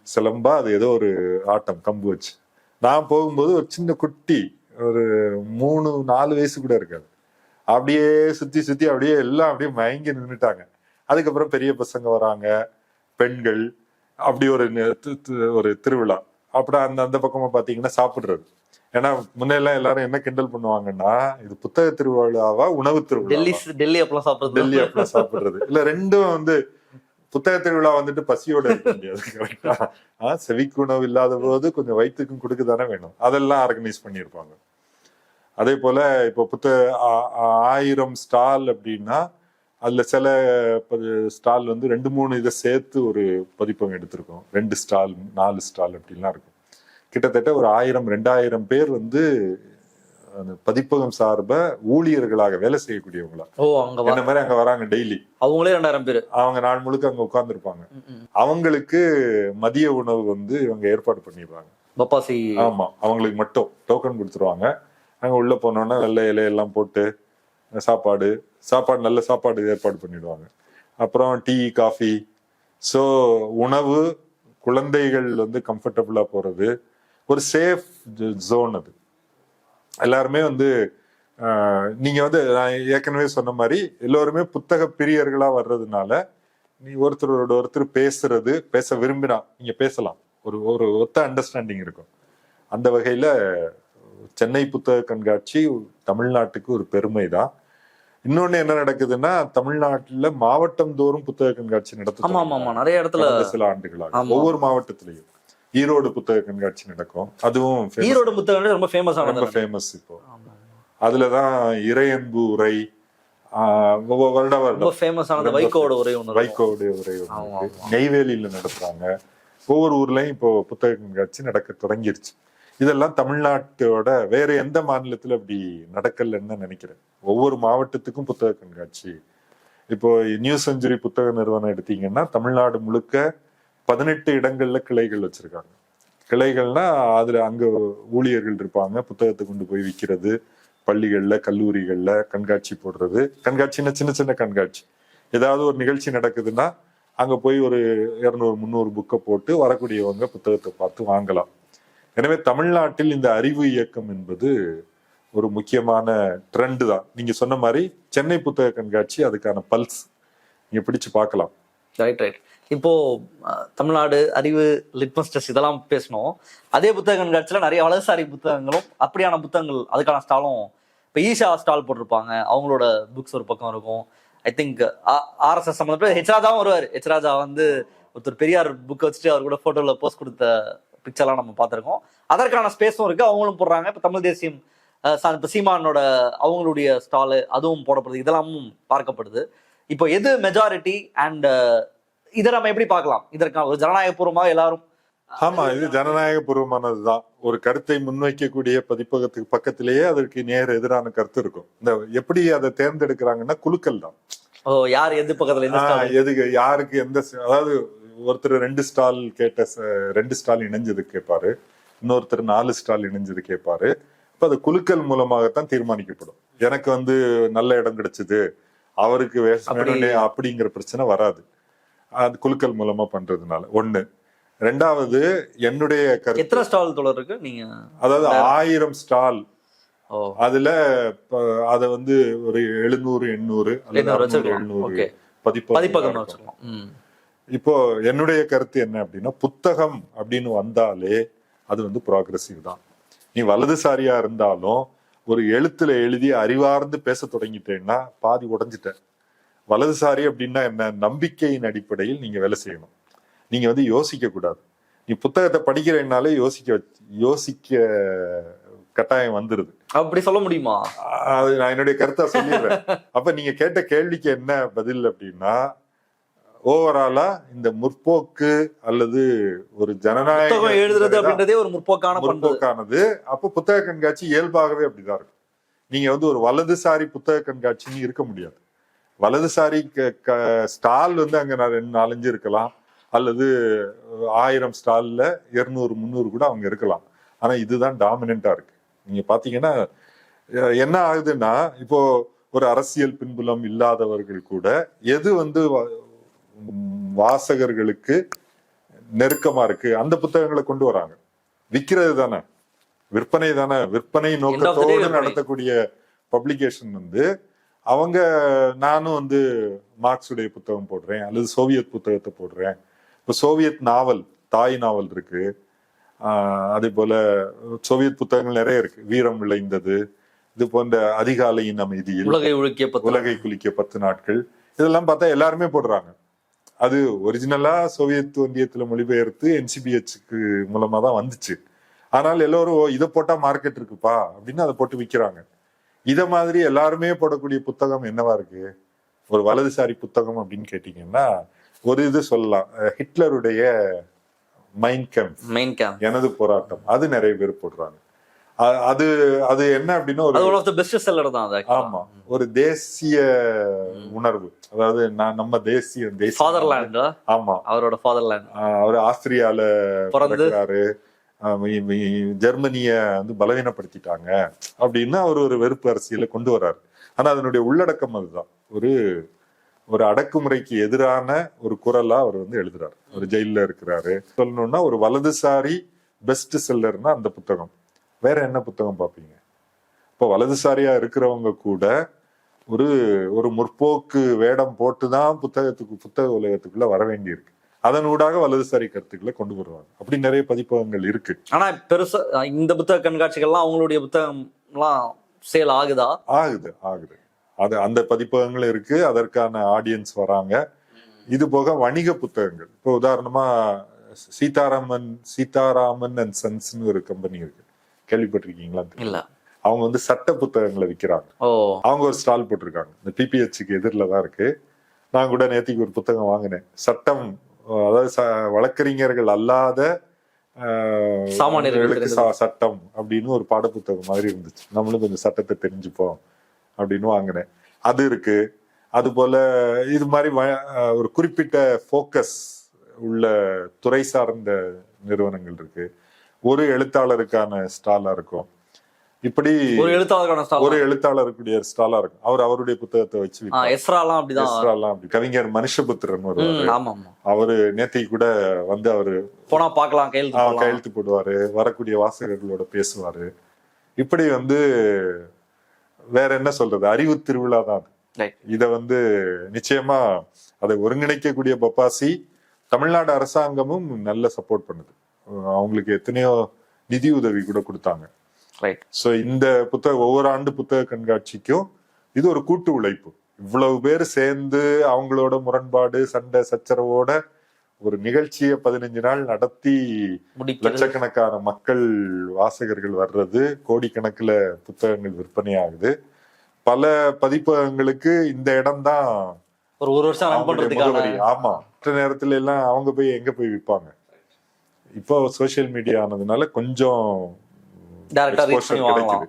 சிலம்பா அது ஏதோ ஒரு ஆட்டம் கம்பு வச்சு, நான் போகும்போது ஒரு சின்ன குட்டி ஒரு 3-4 வயசு கூட இருக்காது, அப்படியே சுத்தி அப்படியே எல்லாம் அப்படியே மயங்கி நின்றுட்டாங்க. அதுக்கப்புறம் பெரிய பசங்க வராங்க, பெண்கள், அப்படி ஒரு திருவிழா. அப்புறம் அந்த பக்கமா பாத்தீங்கன்னா சாப்பிடுறது. ஏன்னா முன்னெல்லாம் எல்லாரும் என்ன கிண்டல் பண்ணுவாங்கன்னா, இது புத்தக திருவிழாவா உணவு திருவிழா, டெல்லி அப்பெல்லாம் சாப்பிடுறது இல்ல. ரெண்டும் வந்து புத்தக திருவிழா வந்துட்டு பசியோட இருக்க முடியாது. கரெக்டா? செவிக்கு உணவு இல்லாத போது கொஞ்சம் வயிற்றுக்கும் கொடுக்கதானே வேணும். அதெல்லாம் ஆர்கனைஸ் பண்ணியிருப்பாங்க. அதே போல இப்போ 1000 ஸ்டால் அப்படின்னா அதுல சில ஸ்டால் வந்து 2-3 இதை சேர்த்து ஒரு பதிப்பகம் எடுத்திருக்கோம். 2 ஸ்டால் 4 ஸ்டால் அப்படின்லாம் இருக்கும். கிட்டத்தட்ட ஒரு 1000-2000 பேர் வந்து அந்த பதிப்பகம் சார்ப ஊழியர்களாக வேலை செய்யக்கூடியவங்களா இந்த மாதிரி அங்க வராங்க. டெய்லி அவங்களே 2000 பேர், அவங்க நாள் முழுக்க அங்க உட்கார்ந்துருப்பாங்க. அவங்களுக்கு மதிய உணவு வந்து இவங்க ஏற்பாடு பண்ணிடுவாங்க. பப்பாசி. ஆமா, அவங்களுக்கு மட்டும் டோக்கன் கொடுத்துருவாங்க. அங்க உள்ள போனோன்னா வெள்ளை இலையெல்லாம் போட்டு சாப்பாடு நல்ல சாப்பாடு ஏற்பாடு பண்ணிடுவாங்க. அப்புறம் டீ, காஃபி. ஸோ உணவு, குழந்தைகள் வந்து கம்ஃபர்டபுளா போறது, ஒரு சேஃப் ஜோன். அது எல்லாருமே வந்து நீங்க வந்து நான் ஏற்கனவே சொன்ன மாதிரி எல்லோருமே புத்தக பிரியர்களா வர்றதுனால நீ ஒருத்தரோட ஒருத்தர் பேச விரும்பினா நீங்க பேசலாம். ஒரு ஒத்த அண்டர்ஸ்டாண்டிங் இருக்கும். அந்த வகையில சென்னை புத்தக கண்காட்சி தமிழ்நாட்டுக்கு ஒரு பெருமை தான். இன்னொன்னு என்ன நடக்குதுன்னா, தமிழ்நாட்டுல மாவட்டம் தோறும் புத்தக கண்காட்சி நடத்தும். நிறைய இடத்துல சில ஆண்டுகளாக ஒவ்வொரு மாவட்டத்திலையும். ஈரோடு புத்தக கண்காட்சி நடக்கும். அதுவும் ஈரோடு புத்தகம் ரொம்ப ஃபேமஸ். இப்போ அதுலதான் இறையன்பு உரை, வருடம் வைகோவுடைய உரை நெய்வேலியில நடத்துறாங்க. ஒவ்வொரு ஊர்லயும் இப்போ புத்தக கண்காட்சி நடக்க தொடங்கிருச்சு. இதெல்லாம் தமிழ்நாட்டோட வேற எந்த மாநிலத்துல அப்படி நடக்கலன்னு நினைக்கிறேன். ஒவ்வொரு மாவட்டத்துக்கும் புத்தக கண்காட்சி. இப்போ நியூ செஞ்சுரி புத்தக நிறுவனம் எடுத்தீங்கன்னா தமிழ்நாடு முழுக்க 18 இடங்கள்ல கிளைகள் வச்சிருக்காங்க. கிளைகள்னா அதுல அங்க ஊழியர்கள் இருப்பாங்க, புத்தகத்தை கொண்டு போய் விற்கிறது, பள்ளிகள்ல கல்லூரிகள்ல கண்காட்சி போடுறது. கண்காட்சின்னா சின்ன கண்காட்சி. ஏதாவது ஒரு நிகழ்ச்சி நடக்குதுன்னா அங்க போய் ஒரு 200-300 புக்கை போட்டு வரக்கூடியவங்க புத்தகத்தை பார்த்து வாங்கலாம். எனவே தமிழ்நாட்டில் இந்த அறிவு இயக்கம் என்பது ஒரு முக்கியமான ட்ரெண்ட் தான். நீங்க சொன்ன மாதிரி சென்னை புத்தக கண்காட்சி அதுக்கான பல்ஸ் நீங்க பிடிச்சு பார்க்கலாம். ரைட். இப்போ தமிழ்நாடு அறிவு லிட்மஸ் டெஸ்ட் இதெல்லாம் பேசணும். அதே புத்தக கண்காட்சியில நிறைய வலதுசாரி புத்தகங்களும் அப்படியான புத்தகங்கள் அதுக்கான ஸ்டாலும் இப்போ ஈஷா ஸ்டால் போட்டிருப்பாங்க. அவங்களோட புக்ஸ் ஒரு பக்கம் இருக்கும். ஐ திங்க் RSS சம்மந்தப்பட்ட ஹெச்ராஜாவும் வருவார். ஹெச்ராஜா வந்து ஒருத்தர் பெரியார் புக் வச்சுட்டு அவர் கூட போட்டோல போஸ்ட் கொடுத்த பிக்சர்லாம் நம்ம பார்த்துருக்கோம். அதற்கான ஸ்பேஸும் இருக்கு, அவங்களும் போடுறாங்க. இப்போ தமிழ் தேசியம் இப்போ சீமானோட அவங்களுடைய ஸ்டாலு அதுவும் போடப்படுது. இதெல்லாமும் பார்க்கப்படுது. இப்போ எது மெஜாரிட்டி அண்ட் இதை நம்ம எப்படி பார்க்கலாம்? இதற்கான ஒரு ஜனநாயகபூர்வமாக எல்லாரும் ஆமா, இது ஜனநாயக பூர்வமானதுதான். ஒரு கருத்தை முன்வைக்கக்கூடிய பதிப்பகத்துக்கு பக்கத்திலேயே அதற்கு நேர் எதிரான கருத்து இருக்கும். இந்த எப்படி அதை தேர்ந்தெடுக்கிறாங்கன்னா குழுக்கள் தான். யார் எது பக்கத்துல எதுக்கு யாருக்கு எந்த, அதாவது ஒருத்தர் 2 ஸ்டால் கேட்ட 2 ஸ்டால் இணைஞ்சது கேட்பாரு, இன்னொருத்தர் 4 ஸ்டால் இணைஞ்சது கேட்பாரு. இப்ப அது குலுக்கல் மூலமாகத்தான் தீர்மானிக்கப்படும். எனக்கு வந்து நல்ல இடம் கிடைச்சது, அவருக்கு அப்படிங்கிற பிரச்சனை வராது. அது குலுக்கல் மூலமா பண்றதுனால ஒண்ணு. ரெண்டாவது, என்னுடைய எத்தனை ஸ்டால் தொடர் இருக்கு நீங்க? அதாவது 1000 ஸ்டால். அதுல அத வந்து ஒரு 700 800 700 பதிப்பகம் வச்சிருக்கோம். இப்போ என்னுடைய கருத்து என்ன அப்படின்னா, புத்தகம் அப்படின்னு வந்தாலே அது வந்து ப்ராக்ரெசிவ் தான். நீ வலதுசாரியா இருந்தாலும் ஒரு எழுத்துல எழுதி அறிவார்ந்து பேச தொடங்கிட்டேன்னா பாதி உடைஞ்சிட்ட. வலதுசாரி அப்படின்னா என்ன? நம்பிக்கையின் அடிப்படையில் நீங்க வேலை செய்யணும். நீங்க வந்து யோசிக்க கூடாது. நீ புத்தகத்தை படிக்கிறேன்னாலே யோசிக்க கட்டாயம் வந்துருது. அப்படி சொல்ல முடியுமா? அது நான் என்னுடைய கருத்தை சொல்லிடுறேன். அப்ப நீங்க கேட்ட கேள்விக்கு என்ன பதில் அப்படின்னா, ஓவராலா இந்த முற்போக்கு அல்லது ஒரு ஜனநாயக எழுதுறது அப்படின்றதே ஒரு முற்போக்கானது. அப்ப புத்தக கண்காட்சி இயல்பாகவே அப்படிதான் இருக்கும். நீங்க வந்து ஒரு வலதுசாரி புத்தக கண்காட்சின்னு இருக்க முடியாது. வலதுசாரி ஸ்டால் வந்து அங்க 4-5 இருக்கலாம், அல்லது 1000 ஸ்டால்ல 200-300 கூட அவங்க இருக்கலாம். ஆனா இதுதான் டாமினண்டா இருக்கு. நீங்க பாத்தீங்கன்னா என்ன ஆகுதுன்னா, இப்போ ஒரு அரசியல் பின்புலம் இல்லாதவர்கள் கூட எது வந்து வாசகர்களுக்கு நெருக்கமா இருக்கு அந்த புத்தகங்களை கொண்டு வராங்க. விற்கிறது தானே, விற்பனை தானே, விற்பனை நோக்கத்தோடு நடத்தக்கூடிய பப்ளிகேஷன் வந்து அவங்க, நானும் வந்து மார்க்ஸுடைய புத்தகம் போடுறேன் அல்லது சோவியத் புத்தகத்தை போடுறேன். இப்போ சோவியத் நாவல், தாய் நாவல் இருக்கு, அதே போல சோவியத் புத்தகங்கள் நிறைய இருக்கு. வீரம் விளைந்தது, இது போன்ற அதிகாலையின் அமைதியில், உலகை குலுக்கிய 10 நாட்கள், இதெல்லாம் பார்த்தா எல்லாருமே போடுறாங்க. அது ஒரிஜினலா சோவியத் ஒன்றியத்துல மொழிபெயர்த்து NCBH மூலமா தான் வந்துச்சு. ஆனால் எல்லோரும் இதை போட்டா மார்க்கெட் இருக்குப்பா அப்படின்னு அதை போட்டு விற்கிறாங்க. இத மாதிரி எல்லாருமே போடக்கூடிய புத்தகம் என்னவா இருக்கு? ஒரு வலதுசாரி புத்தகம் அப்படின்னு கேட்டீங்கன்னா ஒரு இது சொல்லலாம், ஹிட்லருடைய மைன் கேம்ப், எனது போராட்டம், அது நிறைய பேர் போடுறாங்க. அது அது என்ன அப்படின்னா ஒரு பெஸ்ட் செல்லர் தான் அது. ஆமா, ஒரு தேசிய உணர்வு. அதாவது நம்ம தேசிய ஃபாதர்லாண்ட். ஆமா, அவரோட ஃபாதர்லாண்ட். அவர் ஆஸ்திரியால பிறந்தாரு, ஜெர்மனிய வந்து பலவீனப்படுத்திட்டாங்க அப்படின்னு அவர் ஒரு வெறுப்பு அரசியலை கொண்டு வர்றாரு. ஆனா அதனுடைய உள்ளடக்கம் அதுதான். ஒரு அடக்குமுறைக்கு எதிரான ஒரு குரலா அவர் வந்து எழுதுறாரு. ஒரு ஜெயில இருக்கிறாரு. சொல்லணும்னா ஒரு வலதுசாரி பெஸ்ட் செல்லர்னா அந்த புத்தகம். வேற என்ன புத்தகம் பார்ப்பீங்க? இப்போ வலதுசாரியா இருக்கிறவங்க கூட ஒரு முற்போக்கு வேடம் போட்டுதான் புத்தக உலகத்துக்குள்ள வர வேண்டி இருக்கு. அதனூடாக வலதுசாரி கருத்துக்களை கொண்டு வருவாங்க. அப்படி நிறைய பதிப்பகங்கள் இருக்கு. ஆனா பெருசா இந்த புத்தக கண்காட்சிகள்லாம் அவங்களுடைய புத்தகம் எல்லாம் சேல் ஆகுதா? ஆகுது. அது அந்த பதிப்பகங்களும் இருக்கு, அதற்கான ஆடியன்ஸ் வராங்க. இது போக வணிக புத்தகங்கள், இப்போ உதாரணமா சீதாராமன் அண்ட் சன்ஸ்னு ஒரு கம்பெனி இருக்கு, கேள்விப்பட்டிருக்கீங்களா? இல்ல. அவங்க வந்து சட்ட புத்தகங்களை விற்கிறாங்க. அவங்க ஒரு ஸ்டால் போட்டிருக்காங்க. இந்த PPHக்கு எதிரில தான் இருக்கு. நான் கூட நேத்திக்கு ஒரு புத்தகம் வாங்கினேன். சட்டம், அதாவது வழக்கறிஞர்கள் அல்லாத சாமானியர்களுக்கு சட்டம் அப்படின்னு ஒரு பாட புத்தகம் மாதிரி இருந்துச்சு. நம்மளும் கொஞ்சம் சட்டத்தை தெரிஞ்சுப்போம் அப்படின்னு வாங்கினேன். அது இருக்கு. அது போல இது மாதிரி ஒரு குறிப்பிட்ட போக்கஸ் உள்ள துறை சார்ந்த நிறுவனங்கள் இருக்கு. ஒரு எழுத்தாளருக்கான ஸ்டாலா இருக்கும். இப்படி ஒரு எழுத்தாளருக்குடைய ஸ்டாலா இருக்கும். அவருடைய புத்தகத்தை வச்சு கவிஞர் மனுஷபுத்திரன் அவரு நேத்தைக்கு கூட வந்து அவரு போனா பாக்கலாம், கையெழுத்து போடுவாரு, வரக்கூடிய வாசகர்களோட பேசுவாரு. இப்படி வந்து வேற என்ன சொல்றது, அறிவு திருவிழா தான். இத வந்து நிச்சயமா அதை ஒருங்கிணைக்கக்கூடிய பப்பாசி தமிழ்நாடு அரசாங்கமும் நல்ல சப்போர்ட் பண்ணுது. அவங்களுக்கு எத்தனையோ நிதி உதவி கூட கொடுத்தாங்க. சோ இந்த ஒவ்வொரு ஆண்டு புத்தக கண்காட்சிக்கும் இது ஒரு கூட்டு உழைப்பு. இவ்வளவு பேர் சேர்ந்து அவங்களோட முரண்பாடு சண்டை சச்சரவோட ஒரு நிகழ்ச்சியை 15 நாள் நடத்தி லட்சக்கணக்கான மக்கள் வாசகர்கள் வர்றது, கோடிக்கணக்கில் புத்தகங்கள் விற்பனை ஆகுது. பல பதிப்பகங்களுக்கு இந்த இடம் தான் ஒரு வருஷம் முகவரி. ஆமா, மற்ற நேரத்துல எல்லாம் அவங்க போய் எங்க போய் விற்பாங்க. இப்போ சோசியல் மீடியா ஆனதுனால கொஞ்சம் கிடைக்குது.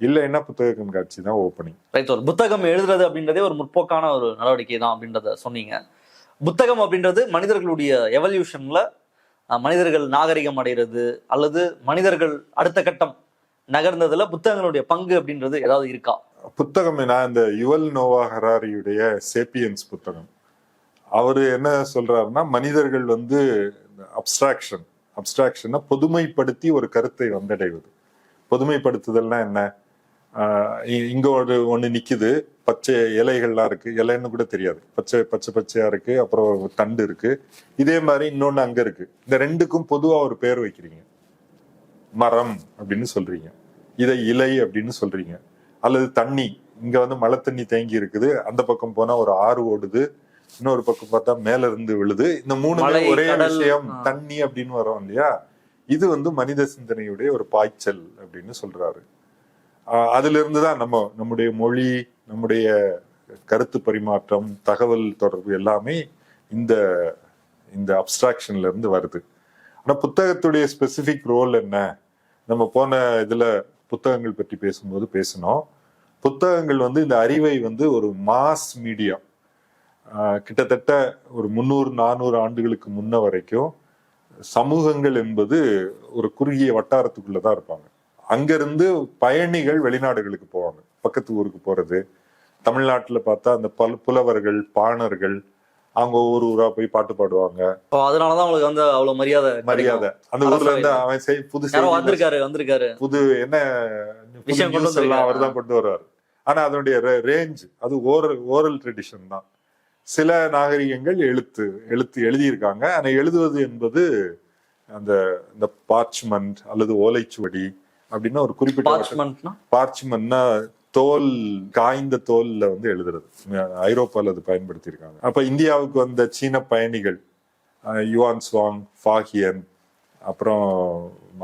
இல்லைன்னா புத்தக கண்காட்சி தான் ஓப்பனிங். ஒரு புத்தகம் எழுதுறது அப்படின்றதே ஒரு முற்போக்கான ஒரு நடவடிக்கை தான் அப்படின்றத சொன்னீங்க. புத்தகம் அப்படின்றது மனிதர்களுடைய எவல்யூஷன்ல மனிதர்கள் நாகரிகம் அடைகிறது அல்லது மனிதர்கள் அடுத்த கட்டம் நகர்ந்ததுல புத்தகங்களுடைய பங்கு அப்படின்றது ஏதாவது இருக்கா? புத்தகம் நான் இந்த யுவல் நோவா ஹராரியுடைய சேப்பியன்ஸ் புத்தகம், அவரு என்ன சொல்றாருன்னா, மனிதர்கள் வந்து அப்ஸ்ட்ராக்ஷனை பொதுமைப்படுத்தி ஒரு கருத்தை வந்தடைவது. பொதுமைப்படுத்துதல்னா என்ன? இங்க ஒண்ணு நிக்குது, பச்சை இலைகள்லாம் இருக்கு, இலைன்னு கூட தெரியாது, பச்சையா இருக்கு, அப்புறம் தண்டு இருக்கு, இதே மாதிரி இன்னொன்னு அங்க இருக்கு. இந்த ரெண்டுக்கும் பொதுவா ஒரு பேர் வைக்கிறீங்க, மரம் அப்படின்னு சொல்றீங்க, இதை இலை அப்படின்னு சொல்றீங்க. அல்லது தண்ணி, இங்க வந்து மழை தண்ணி தேங்கி இருக்குது, அந்த பக்கம் போனா ஒரு ஆறு ஓடுது, இன்னொரு பக்கம் பார்த்தா மேல இருந்து விழுது, இந்த மூணு ஒரே விஷயம் தண்ணி அப்படின்னு வரோம் இல்லையா? இது வந்து மனித சிந்தனையுடைய ஒரு பாய்ச்சல் அப்படின்னு சொல்றாரு. அதுல இருந்துதான் நம்முடைய மொழி, நம்முடைய கருத்து பரிமாற்றம், தகவல் தொடர்பு எல்லாமே இந்த இந்த அப்ஸ்ட்ராக்ஷன்ல இருந்து வருது. ஆனா புத்தகத்துடைய ஸ்பெசிபிக் ரோல் என்ன? நம்ம போன இதுல புத்தகங்கள் பற்றி பேசும்போது பேசணும். புத்தகங்கள் வந்து இந்த அறிவை வந்து ஒரு மாஸ் மீடியா, கிட்டத்தட்ட ஒரு 300-400 ஆண்டுகளுக்கு முன்ன வரைக்கும் சமூகங்கள் என்பது ஒரு குறுகிய வட்டாரத்துக்குள்ளதான் இருப்பாங்க. அங்கிருந்து பயணிகள் வெளிநாடுகளுக்கு போவாங்க, பக்கத்து ஊருக்கு போறது. தமிழ்நாட்டுல பார்த்தா அந்த புலவர்கள், பாணர்கள், அவங்க ஊரா போய் பாட்டு பாடுவாங்க. அதனாலதான் அவங்களுக்கு வந்து அவ்வளவு மரியாதை. அந்த ஊர்ல இருந்து அவன் புது என்ன விஷயம் எல்லாம் அவர் தான் கொண்டு வருவார். ஆனா அதனுடைய ரேஞ்ச் அது ஓரல் ட்ரெடிஷன் தான். சில நாகரிகங்கள் எழுத்து எழுதியிருக்காங்க. ஆனா எழுதுவது என்பது அந்த பார்ச்மெண்ட் அல்லது ஓலைச்சுவடி அப்படின்னா ஒரு குறிப்பிட்ட பார்ச்மெண்ட்னா தோல், காய்ந்த தோல்ல வந்து எழுதுறது. ஐரோப்பால அது பயன்படுத்தி இருக்காங்க. அப்ப இந்தியாவுக்கு வந்த சீன பயணிகள், யுவான் சுவாங், ஃபாஹியன், அப்புறம்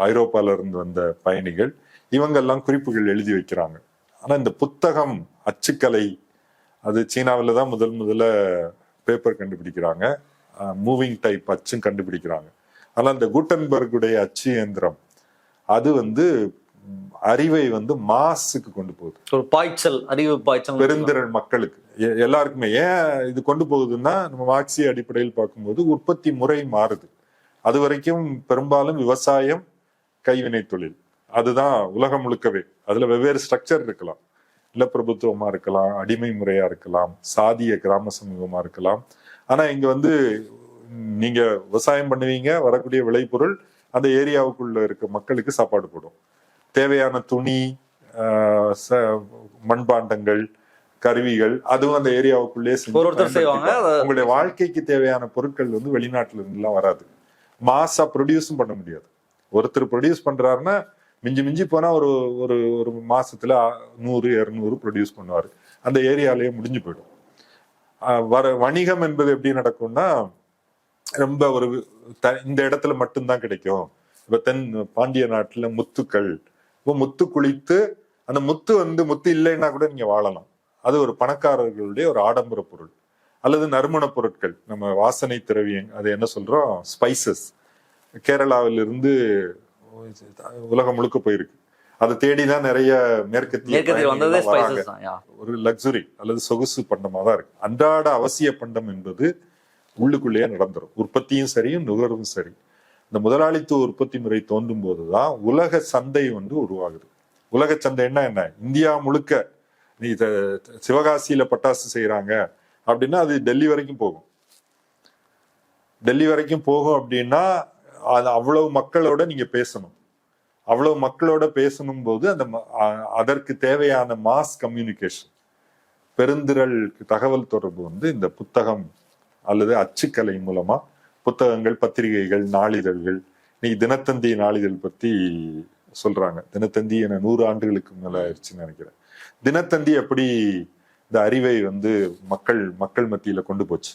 ஐரோப்பால இருந்து வந்த பயணிகள், இவங்கெல்லாம் குறிப்புகள் எழுதி வைக்கிறாங்க. ஆனா இந்த புத்தகம் அச்சுக்கலை அது சீனாவில தான் முதல்ல பேப்பர் கண்டுபிடிக்கிறாங்க, மூவிங் டைப் அச்சும் கண்டுபிடிக்கிறாங்க. ஆனா இந்த குட்டன்பர்குடைய அச்சு இயந்திரம் அது வந்து அறிவை வந்து மாசுக்கு கொண்டு போகுது, ஒரு பாய்ச்சல், அறிவு பாய்ச்சல் பெருந்திரள் மக்களுக்கு எல்லாருக்குமே. ஏன் இது கொண்டு போகுதுன்னா, நம்ம மார்க்சிய அடிப்படையில் பார்க்கும்போது உற்பத்தி முறை மாறுது. அது வரைக்கும் பெரும்பாலும் விவசாயம், கைவினை தொழில், அதுதான் உலகம் முழுக்கவே. அதுல வெவ்வேறு ஸ்ட்ரக்சர் இருக்கலாம், நிலப்பிரபுத்துவமா இருக்கலாம், அடிமை முறையா இருக்கலாம், சாதிய கிராம சமூகமா இருக்கலாம். ஆனா இங்க வந்து நீங்க விவசாயம் பண்ணுவீங்க, வரக்கூடிய விளைபொருள் அந்த ஏரியாவுக்குள்ள இருக்க மக்களுக்கு சாப்பாடு போடும். தேவையான துணி, மண்பாண்டங்கள், கருவிகள், அதுவும் அந்த ஏரியாவுக்குள்ளே செய்வாங்க. உங்களுடைய வாழ்க்கைக்கு தேவையான பொருட்கள் வந்து வெளிநாட்டுல இருந்து எல்லாம் வராது. மாசா ப்ரொடியூஸும் பண்ண முடியாது. ஒருத்தர் ப்ரொடியூஸ் பண்றாருன்னா மிஞ்சி போனா ஒரு மாசத்துல 100-200 ப்ரொடியூஸ் பண்ணுவாரு, அந்த ஏரியாலேயே முடிஞ்சு போயிடும். வணிகம் என்பது எப்படி நடக்கும்னா, ரொம்ப இந்த இடத்துல மட்டும்தான் கிடைக்கும். இப்ப பாண்டிய நாட்டுல முத்துக்கள், முத்து குளித்து அந்த முத்து இல்லைன்னா கூட நீங்க வாழலாம். அது ஒரு பணக்காரர்களுடைய ஒரு ஆடம்பர பொருள். அல்லது நறுமண பொருட்கள், நம்ம வாசனை திரவியம், அது என்ன சொல்றோம், ஸ்பைசஸ், கேரளாவிலிருந்து உலகம் முழுக்க போயிருக்கு. அதை தேடிதான் நிறைய மேற்கத்திய ஒரு லக்ஸுரி அல்லது சொகுசு பண்டமா தான் இருக்கு. அன்றாட அவசிய பண்டம் என்பது உள்ளுக்குள்ளேயே நடந்துரும். உற்பத்தியும் சரி, நுகர்வும் சரி. இந்த முதலாளித்துவ உற்பத்தி முறை தோன்றும் போதுதான் உலக சந்தை வந்து உருவாகுது. உலக சந்தைன்னா என்ன? இந்தியா முழுக்க நீ சிவகாசியில பட்டாசு செய்யறாங்க அப்படின்னா அது டெல்லி வரைக்கும் போகும். டெல்லி வரைக்கும் போகும் அப்படின்னா அது அவ்வளவு மக்களோட நீங்க பேசணும். அவ்வளவு மக்களோட பேசணும் போது அதற்கு தேவையான மாஸ் கம்யூனிகேஷன், பெருந்திரள் தகவல் தொடர்பு வந்து இந்த புத்தகம் அல்லது அச்சுக்கலை மூலமா, புத்தகங்கள், பத்திரிகைகள், நாளிதழ்கள். இன்னைக்கு தினத்தந்தி நாளிதழ் பத்தி சொல்றாங்க. தினத்தந்தி என 100 ஆண்டுகளுக்கு மேல ஆயிடுச்சுன்னு நினைக்கிறேன். தினத்தந்தி எப்படி இந்த அறிவை வந்து மக்கள் மத்தியில கொண்டு போச்சு.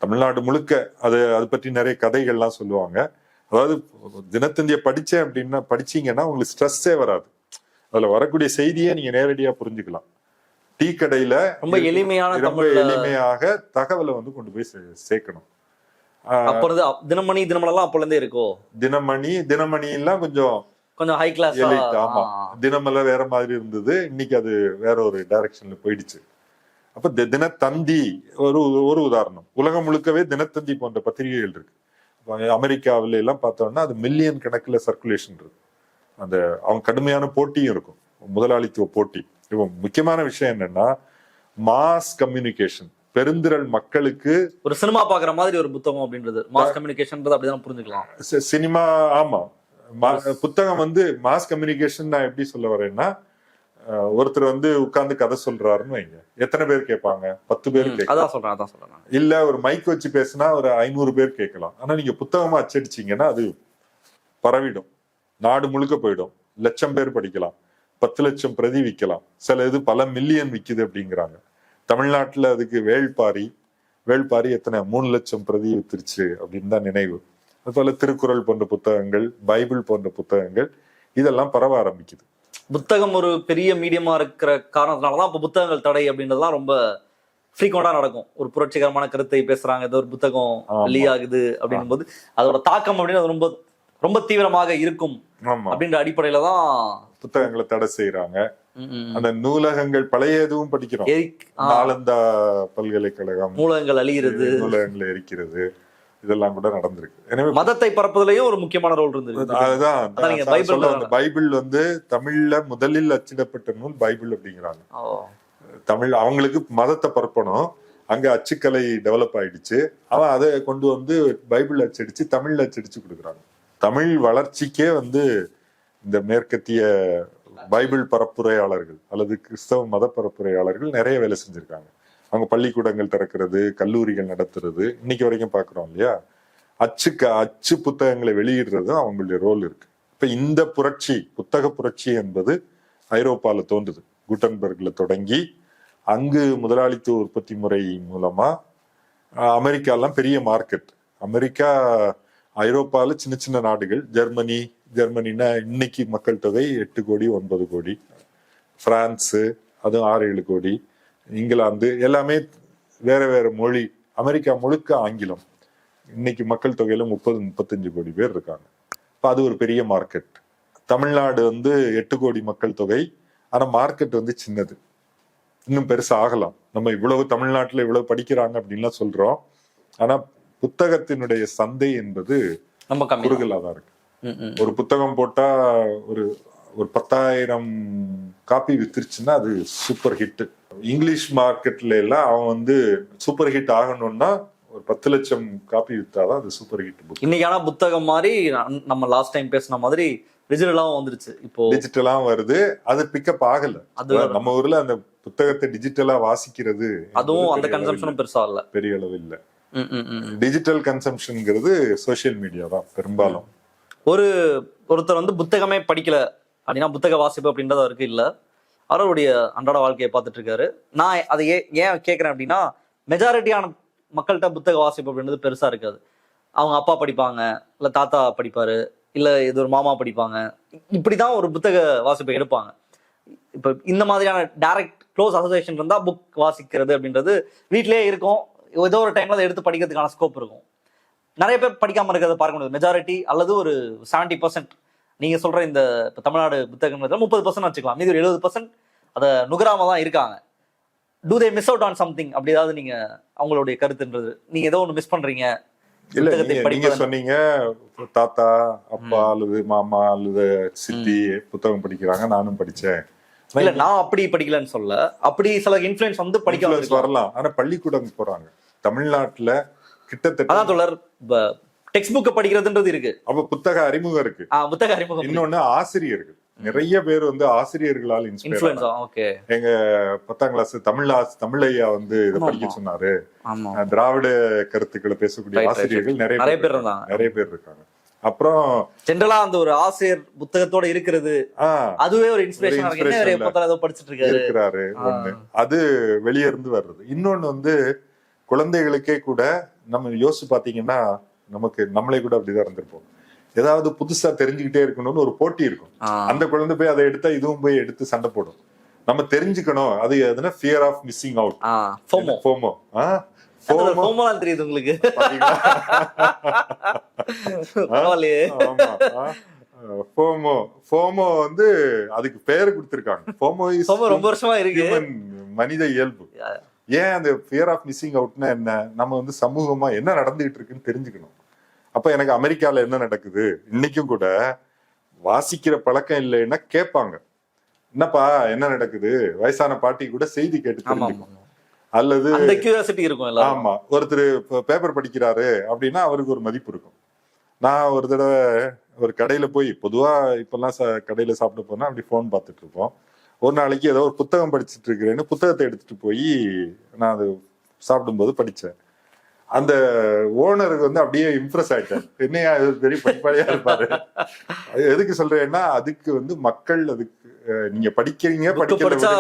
தமிழ்நாடு முழுக்க அது பற்றி நிறைய கதைகள்லாம் சொல்லுவாங்க. அதாவது தினத்தந்தியை படிச்சீங்கன்னா உங்களுக்கு ஸ்ட்ரெஸ்ஸே வராது. அதுல வரக்கூடிய செய்தியை நீங்க நேரடியா புரிஞ்சுக்கலாம். டீ கடையில ரொம்ப எளிமையாக தகவலை வந்து கொண்டு போய் சேர்க்கணும். தினமணி இருக்கோ, தினமணி எல்லாம் கொஞ்சம் ஹை கிளாஸ். ஆமா, தினமெல்லாம் வேற மாதிரி இருந்தது. இன்னைக்கு அது வேற ஒரு டைரக்ஷன்ல போயிடுச்சு. அப்ப தினத்தந்தி ஒரு ஒரு உதாரணம். உலகம் முழுக்கவே தினத்தந்தி போன்ற பத்திரிகைகள் இருக்கு. அமெரிக்காவில எல்லாம் பார்த்தோம்னா அது மில்லியன் கணக்குல சர்க்குலேஷன் இருக்கு. அந்த அவங்க கடுமையான போட்டியும் இருக்கும், முதலாளித்துவ போட்டி. இப்போ முக்கியமான விஷயம் என்னன்னா மாஸ் கம்யூனிகேஷன், பெருந்திரள் மக்களுக்கு. ஒரு சினிமா பாக்குற மாதிரி ஒரு புத்தகம் அப்படின்றது மாஸ் கம்யூனிகேஷன் அப்படிதான் புரிஞ்சுக்கலாம். சினிமா, ஆமா. புத்தகம் மாஸ் கம்யூனிகேஷன். நான் எப்படி சொல்ல வரேன்னா, ஒருத்தர் உட்கார்ந்து கதை சொல்றாருன்னு வைங்க, எத்தனை பேர் கேட்பாங்க? 10 பேர் கேட்கலாம். இல்ல ஒரு மைக் வச்சு பேசினா ஒரு 500 பேர் கேட்கலாம். ஆனா நீங்க புத்தகமா அச்சடிச்சீங்கன்னா அது பரவிடும், நாடு முழுக்க போயிடும், லட்சம் பேர் படிக்கலாம், 10 லட்சம் பிரதி விற்கலாம், சில இது பல மில்லியன் விக்குது அப்படிங்கிறாங்க. தமிழ்நாட்டுல அதுக்கு வேள்பாரி எத்தனை 3 லட்சம் பிரதி வித்துருச்சு அப்படின்னு தான் நினைவு. அதுபோல திருக்குறள் போன்ற புத்தகங்கள், பைபிள் போன்ற புத்தகங்கள் இதெல்லாம் பரவ ஆரம்பிக்குது. புத்தகம் ஒரு பெரிய மீடியமா இருக்கிற காரணத்தினாலதான் இப்ப புத்தகங்கள் தடை அப்படின்றதுலாம் ரொம்ப ஃப்ரீக்வெண்டா நடக்கும். ஒரு புரட்சிகரமான கருத்தை பேசுறாங்க, ஏதோ ஒரு புத்தகம் வெளியாகுது அப்படின்னும் போது அதோட தாக்கம் அப்படின்னு ரொம்ப ரொம்ப தீவிரமாக இருக்கும் அப்படின்ற அடிப்படையில தான் புத்தகங்களை தடை செய்யறாங்க. அந்த நூலகங்கள் பழைய எதுவும் படிக்கிறோம், நாலந்தா பல்கலைக்கழகம் நூலகங்கள் அழிகிறது, நூலகங்களை எரிக்கிறது, இதெல்லாம் கூட நடந்திருக்கு. எனவே மதத்தை பரப்புதலையும் ஒரு முக்கியமான ரோல் இருந்தது. அதுதான் பைபிள் தமிழ்ல முதலில் அச்சிடப்பட்ட நூல் பைபிள் அப்படிங்கிறாங்க. தமிழ் அவங்களுக்கு மதத்தை பரப்பணும், அங்க அச்சுக்கலை டெவலப் ஆயிடுச்சு, அவன் அதை கொண்டு பைபிள் அச்சடிச்சு தமிழ்ல அச்சடிச்சு கொடுக்குறாங்க. தமிழ் வளர்ச்சிக்கே இந்த மேற்கத்திய பைபிள் பரப்புரையாளர்கள் அல்லது கிறிஸ்தவ மத பரப்புரையாளர்கள் நிறைய வேலை செஞ்சிருக்காங்க. அவங்க பள்ளிக்கூடங்கள் திறக்கிறது, கல்லூரிகள் நடத்துறது, இன்னைக்கு வரைக்கும் பாக்குறோம் இல்லையா. அச்சு புத்தகங்களை வெளியிடுறதும் அவங்களுடைய ரோல் இருக்கு. இப்ப இந்த புரட்சி, புத்தக புரட்சி என்பது ஐரோப்பால தோன்றுது. குட்டன்பர்க்ல தொடங்கி அங்கு முதலாளித்துவ உற்பத்தி முறை மூலமா அமெரிக்காலாம் பெரிய மார்க்கெட். அமெரிக்கா, ஐரோப்பால சின்ன சின்ன நாடுகள், ஜெர்மனின்னா இன்னைக்கு மக்கள் தொகை 8 கோடி 9 கோடி, பிரான்ஸ் அதுவும் 6-7 கோடி, இங்கிலாந்து எல்லாமே வேற வேற மொழி. அமெரிக்கா முழுக்க ஆங்கிலம். இன்னைக்கு மக்கள் தொகையில 30-35 கோடி பேர் இருக்காங்க. இப்ப அது ஒரு பெரிய மார்க்கெட். தமிழ்நாடு 8 கோடி மக்கள் தொகை, ஆனா மார்க்கெட் சின்னது, இன்னும் பெருசா ஆகலாம். நம்ம இவ்வளவு தமிழ்நாட்டுல இவ்வளவு படிக்கிறாங்க அப்படின்லாம் சொல்றோம், ஆனா புத்தகத்தினுடைய சந்தை என்பது நம்ம குறுகலாதான் இருக்கு. ஒரு புத்தகம் போட்டா ஒரு 10,000 காப்பி வித்துருச்சுன்னா அது சூப்பர் ஹிட். இங்கிலீஷ் மார்க்கெட்ல எல்லாம் அவன் சூப்பர் ஹிட் ஆகணும்னா ஒரு 10 லட்சம் காப்பி வித்தாதான் அது சூப்பர் ஹிட் புக். இன்னைக்கான புத்தகம் மாதிரி நம்ம லாஸ்ட் டைம் பேசின மாதிரி டிஜிட்டலாவும் வந்துருச்சு. இப்போ டிஜிட்டலாவும் வருது, அது பிக்கப் ஆகல. நம்ம ஊர்ல அந்த புத்தகத்தை டிஜிட்டலா வாசிக்கிறது அதுவும் அந்த கன்சம்ஷனும் பெருசா இல்ல, பெரிய அளவு இல்ல. டிஜிட்டல் கன்சம்ஷன்ங்கிறது சோசியல் மீடியா தான் பெரும்பாலும். ஒருத்தர் புத்தகமே படிக்கல அப்படின்னா புத்தக வாசிப்பு அப்படின்றது அவருக்கு இல்ல, அவருடைய அன்றாட வாழ்க்கையை பார்த்துட்டு இருக்காரு. நான் அதை ஏன் கேட்கறேன் அப்படின்னா, மெஜாரிட்டியான மக்கள்கிட்ட புத்தக வாசிப்பு அப்படின்றது பெருசா இருக்காது. அவங்க அப்பா படிப்பாங்க, இல்ல தாத்தா படிப்பாரு, இல்ல இது ஒரு மாமா படிப்பாங்க, இப்படிதான் ஒரு புத்தக வாசிப்பை எடுப்பாங்க. இப்ப இந்த மாதிரியான டைரக்ட் க்ளோஸ் அசோசியேஷன் இருந்தா புக் வாசிக்கிறது அப்படின்றது வீட்லயே இருக்கும், ஏதோ ஒரு டைம்ல அதை எடுத்து படிக்கிறதுக்கான ஸ்கோப் இருக்கும். நிறைய பேர் படிக்காம இருக்கிறத பார்க்க முடியாது. மெஜாரிட்டி அல்லது ஒரு 70% நீங்க சொல்ற இந்த தமிழ்நாடு புத்தகம் 30% வச்சுக்கலாம், மீது ஒரு 70% அதை நுகராம தான் இருக்காங்க. Do they miss out on something? அப்படி ஏதாவது நீங்க அவங்களுடைய கருத்துன்றது, நீங்க ஏதோ ஒண்ணு மிஸ் பண்றீங்க? இல்ல, நீங்க சொன்னீங்க தாத்தா அப்பா அல்லது மாமா அல்லது சித்தி புத்தகம் படிக்கிறாங்க, நானும் படிச்சேன். இல்ல, நான் அப்படி படிக்கலன்னு சொல்ல, அப்படி சில இன்ஃப்ளூயன்ஸ் படிக்க வரலாம். ஆனா பள்ளிக்கூடம் போறாங்க தமிழ்நாட்டுல கிட்டத்தட்ட. அதான் தொடர் டெக்ஸ்ட் புக் படிக்கிறதுன்றது இருக்கு, அப்ப புத்தக அறிமுகம் இருக்கு, புத்தக அறிமுகம். இன்னொன்னு ஆசிரியர்கள், நிறைய பேர் ஆசிரியர்களால் இன்ஸ்பயர். எங்க 10ஆம் கிளாஸ் தமிழ் ஐயா இதை படிக்க சொன்னாரு. திராவிட கருத்துக்களை பேசக்கூடிய ஆசிரியர்கள் நிறைய பேர் இருக்காங்க. அப்புறம் ஜெனரலா அந்த ஒரு ஆசிரியர் புத்தகத்தோட இருக்கிறது, அதுவே ஒரு இன்ஸ்பிரேஷன் படிச்சிட்டு ஒண்ணு, அது வெளியே இருந்து வர்றது. இன்னொன்னு குழந்தைகளுக்கே கூட நம்ம யோசிச்சு பாத்தீங்கன்னா, நம்மளே கூட அப்படிதான் இருந்திருப்போம். ஏதாவது புதுசா தெரிஞ்சுக்கிட்டே இருக்கணும்னு ஒரு போட்டி இருக்கும். அந்த குழந்தை போய் அதை எடுத்தா இதுவும் போய் எடுத்து சண்டை போடும். நம்ம தெரிஞ்சுக்கணும், அது எதுனா fear of missing out, FOMO. தெரியுது உங்களுக்கு? ஃபோமோ அதுக்கு பேரு கொடுத்திருக்காங்க. ஃபோமோ ரொம்ப வருஷமா இருக்கு, மனித இயல்பு. ஏன் அந்த ஃபியர் ஆஃப் மிஸ்ஸிங் அவுட்னா என்ன, நம்ம வந்து சமூகமா என்ன நடந்துகிட்டு இருக்குன்னு தெரிஞ்சுக்கணும். அப்ப எனக்கு அமெரிக்கால என்ன நடக்குது, இன்னைக்கும் கூட வாசிக்கிற பழக்கம் இல்லைன்னா கேட்பாங்க, என்னப்பா என்ன நடக்குது, வயசான பாட்டி கூட செய்தி கேட்டு தெரிஞ்சுக்கணும். அல்லது அந்த கியூரியாசிட்டி இருக்கும். ஆமா, ஒருத்தர் பேப்பர் படிக்கிறாரு அப்படின்னா அவருக்கு ஒரு மதிப்பு இருக்கும். நான் ஒரு தடவை ஒரு கடையில போய், பொதுவா இப்பெல்லாம் கடையில சாப்பிட போனா அப்படி போன் பார்த்துட்டு இருப்போம். ஒரு நாளைக்கு ஏதோ ஒரு புத்தகம் படிச்சுட்டு இருக்கிறேன்னு புத்தகத்தை எடுத்துட்டு போய் நான் அது சாப்பிடும்போது படிச்சேன். அந்த ஓனருக்கு வந்து அப்படியே இம்ப்ரெஸ் ஆயிட்டார், என்னையா பெரிய படிப்பாளியா இருப்பாரு. எதுக்கு சொல்றேன்னா, அதுக்கு வந்து மக்கள் அதுக்கு நீங்க படிக்கிறீங்க படிக்கிறத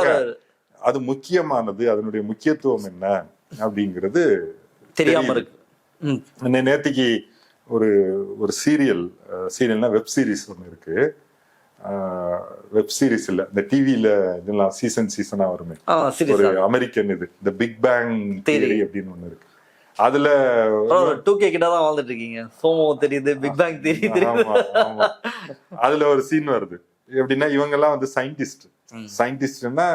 அது முக்கியமானது, அதனுடைய முக்கியத்துவம் என்ன அப்படிங்கிறது தெரியாம இருக்கு. நேத்திக்கு ஒரு ஒரு சீரியல்னா வெப் சீரிஸ் ஒன்று இருக்கு. வெப் சீரிஸ் இல்ல, இந்த டிவில இதெல்லாம் சீசனா வருமே, ஒரு அமெரிக்கன் இது, இந்த பிக் பேங் தியரி அப்படின்னு ஒண்ணு இருக்கு. அதுல 2K கிட்ட தான் வாழ்ந்துட்டு இருக்கீங்க. சோமோ தெரியுது, பிக் பேங் தெரியுது. அதுல ஒரு சீன் வருது, எப்படின்னா இவங்க எல்லாம் வந்து சயின்டிஸ்ட்னா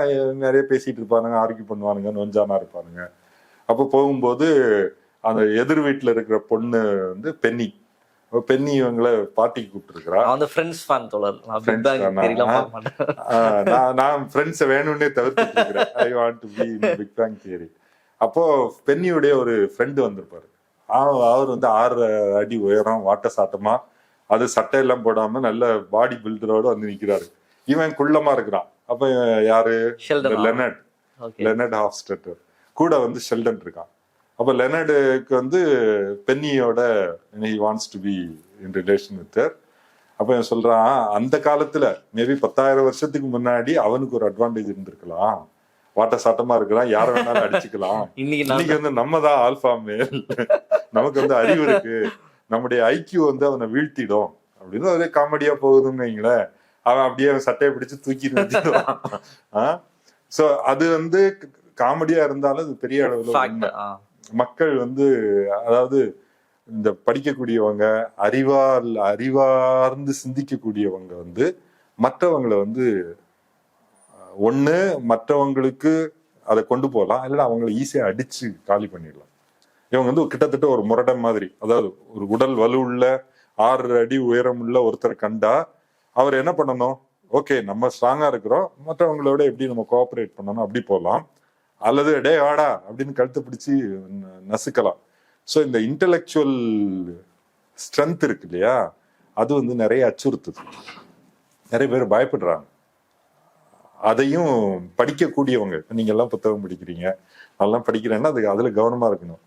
நிறைய பேசிட்டு இருப்பானுங்க, ஆர்கியூ பண்ணுவானுங்க, நொஞ்சானா இருப்பானுங்க. அப்போ போகும்போது அந்த எதிர் வீட்டுல இருக்கிற பொண்ணு வந்து பென்னி இவங்களை பார்ட்டிக்கு கூப்பிட்டு இருக்கிறா. நான் ஃப்ரெண்ட்ஸை வேணும்னே தவிர்த்துட்டு இருக்கிறேன். I want to be in Big Bang theory. அப்போ பென்னியுடைய ஒரு ஃப்ரெண்டு வந்திருப்பாரு. அவர் வந்து 6 அடி உயரம், வாட்ட சாட்டமா, அது சட்டையெல்லாம் போடாம நல்ல பாடி பில்டரோட வந்து நிக்கிறாரு. இவன் குள்ளமா இருக்கிறான். அப்ப யாரு, லெனர்ட் ஹாஃப்ஸ்டெட்டர் கூட வந்து ஷெல்டன் இருக்கான். அப்ப லெனர்டுக்கு வந்து பென்னியோட he wants to be in relation with her. அப்ப இவன் சொல்றான், அந்த காலத்துல மேபி 10,000 வருஷத்துக்கு முன்னாடி அவனுக்கு ஒரு அட்வான்டேஜ் இருந்திருக்கலாம், வாட்ட சாட்டமா இருக்கிறான், யார வேணாலும் அடிச்சுக்கலாம். இன்னைக்கு வந்து நம்ம தான் ஆல்பா மேல், நமக்கு வந்து அறிவு இருக்கு, நம்முடைய ஐக்கியூ வந்து அவனை வீழ்த்திடும் அப்படின்னு ஒரே காமெடியா போகுதுன்னு வைங்களேன். அவன் அப்படியே சட்டையை பிடிச்சு தூக்கி நிறுத்திடுவான். சோ அது வந்து காமெடியா இருந்தாலும் அது பெரிய அளவுல மக்கள் வந்து, அதாவது இந்த படிக்கக்கூடியவங்க, அறிவார்ந்து சிந்திக்கக்கூடியவங்க வந்து மற்றவங்களை வந்து ஒண்ணு மற்றவங்களுக்கு அதை கொண்டு போகலாம், இல்லைன்னா அவங்களை ஈஸியா அடிச்சு காலி பண்ணிடலாம். இவங்க வந்து கிட்டத்தட்ட ஒரு முரடன் மாதிரி, அதாவது ஒரு உடல் வலு உள்ள 6 அடி உயரம் உள்ள ஒருத்தரை கண்டா அவர் என்ன பண்ணணும், ஓகே நம்ம ஸ்ட்ராங்கா இருக்கிறோம், மற்றவங்களோட எப்படி நம்ம கோஆபரேட் பண்ணணும் அப்படி போகலாம், அல்லது டே வாடா அப்படின்னு கழுத்து பிடிச்சி நசுக்கலாம். ஸோ இந்த இன்டலெக்சுவல் ஸ்ட்ரென்த் இருக்கு இல்லையா, அது வந்து நிறைய அச்சுறுத்துது, நிறைய பேர் பயப்படுறாங்க. அதையும் படிக்கக்கூடியவங்க, நீங்க எல்லாம் புத்தகம் படிக்கிறீங்க, அதெல்லாம் படிக்கிறேன்னா அதுல கவனமா இருக்கணும்.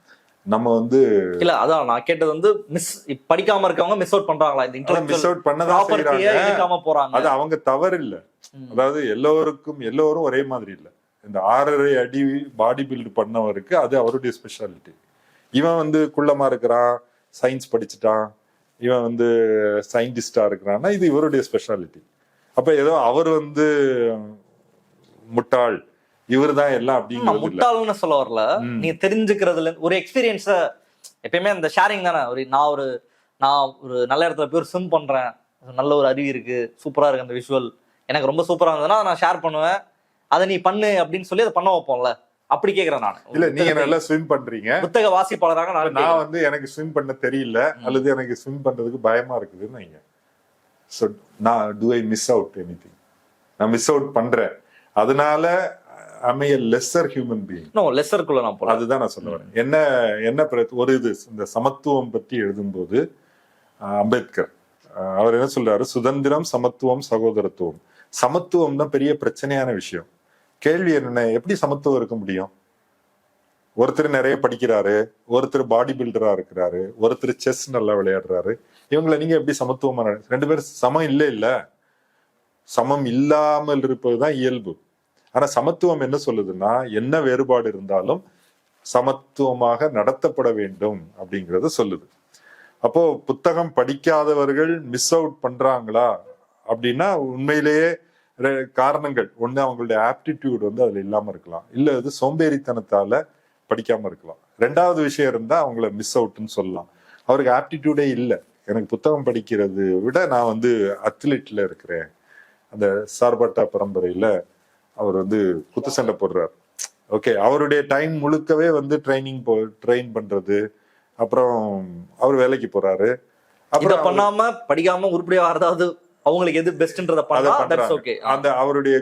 நம்ம வந்து இல்ல, அதான் நான் கேட்டது வந்து படிக்காம இருக்கவங்க மிஸ் அவுட் பண்றாங்களா, இந்த மிஸ் அவுட் பண்ணதான் செய்றாங்க. அது அவங்க தவறு இல்ல. அதாவது எல்லோரும் ஒரே மாதிரி இல்ல. இந்த 6.5 அடி பாடி பில்ட் பண்ணவருக்கு அது அவருடைய ஸ்பெஷாலிட்டி. இவன் வந்து குள்ளமா இருக்கிறான், சயின்ஸ் படிச்சுட்டான், இவன் வந்து சயின்டிஸ்டா இருக்கிறான்னா இது இவருடைய ஸ்பெஷாலிட்டி. அப்ப ஏதோ அவர் வந்து முட்டாள், இவரு தான் எல்லாம் அப்படிங்கிறது முட்டாள்னு சொல்ல வரல. நீங்க தெரிஞ்சுக்கிறதுல ஒரு எக்ஸ்பீரியன்ஸ எப்பயுமே அந்த ஷேரிங் தானே. நான் ஒரு நல்ல இடத்துல போய் ஸ்விம் பண்றேன், நல்ல ஒரு அருவி இருக்கு, சூப்பரா இருக்கு, அந்த விஷுவல் எனக்கு ரொம்ப சூப்பரா இருந்ததுன்னா நான் ஷேர் பண்ணுவேன், அதை நீ பண்ணு அப்படின்னு சொல்லி அதை பண்ண வைப்போம்ல. அப்படி கேக்குறேன் நான். இல்ல, நீங்க நல்லா ஸ்விம் பண்றீங்க, புத்தக வாசிப்பாளராக நான் வந்து எனக்கு ஸ்விம் பண்ண தெரியல, அல்லது எனக்கு ஸ்விம் பண்றதுக்கு பயமா இருக்குதுன்னு வைங்க. So நான் do I miss out anything? நான் மிஸ் அவுட் பண்றேன், அதனால am I a lesser human being? No, lesser குள்ள நான் போறேன். அதுதான் நான் சொல்ல வரேன். என்ன ஒரு இது இந்த சமத்துவம் பற்றி எழுதும்போது அம்பேத்கர் அவர் என்ன சொல்றாரு, சுதந்திரம், சமத்துவம், சகோதரத்துவம். சமத்துவம் தான் பெரிய பிரச்சனையான விஷயம். கேள்வி என்ன, எப்படி சமத்துவம் இருக்க முடியும்? ஒருத்தர் நிறைய படிக்கிறாரு, ஒருத்தர் பாடி பில்டரா இருக்கிறாரு, ஒருத்தர் செஸ் நல்லா விளையாடுறாரு, இவங்களை நீங்க எப்படி சமத்துவமா? 2 பேரும் சமம் இல்ல, சமம் இல்லாமல் இருப்பதுதான் இயல்பு. ஆனா சமத்துவம் என்ன சொல்லுதுன்னா, என்ன வேறுபாடு இருந்தாலும் சமத்துவமாக நடத்தப்பட வேண்டும் அப்படிங்கறத சொல்லுது. அப்போ புத்தகம் படிக்காதவர்கள் மிஸ் அவுட் பண்றாங்களா அப்படின்னா, உண்மையிலேயே காரணங்கள், ஒண்ணு அவங்களுடைய ஆப்டிடியூட் வந்து அதுல இல்லாம இருக்கலாம், இல்ல அது சோம்பேறித்தனத்தால படிக்காம இருக்கலாம். 2வது விஷயம் இருந்தா அவங்கள மிஸ் அவுட்னு சொல்லலாம். அவருக்கு ஆப்டிடியூடே இல்லை, எனக்கு புத்தகம் படிக்கிறது விட நான் வந்து அத்லெட்ல இருக்கிறேன். அந்த சார்பட்டா பரம்பரையில அவர் வந்து குத்து சண்டை போடுறார், ஓகே, அவருடைய டைம் முழுக்கவே வந்து ட்ரெயின் பண்றது, அப்புறம் அவர் வேலைக்கு போறாரு. இத பண்ணாம படிக்காம உருப்படியா வரதாவது அவங்களுக்கு எது பெஸ்ட்ன்றத பண்ணா தட்ஸ் ஓகே. அந்த அவருடைய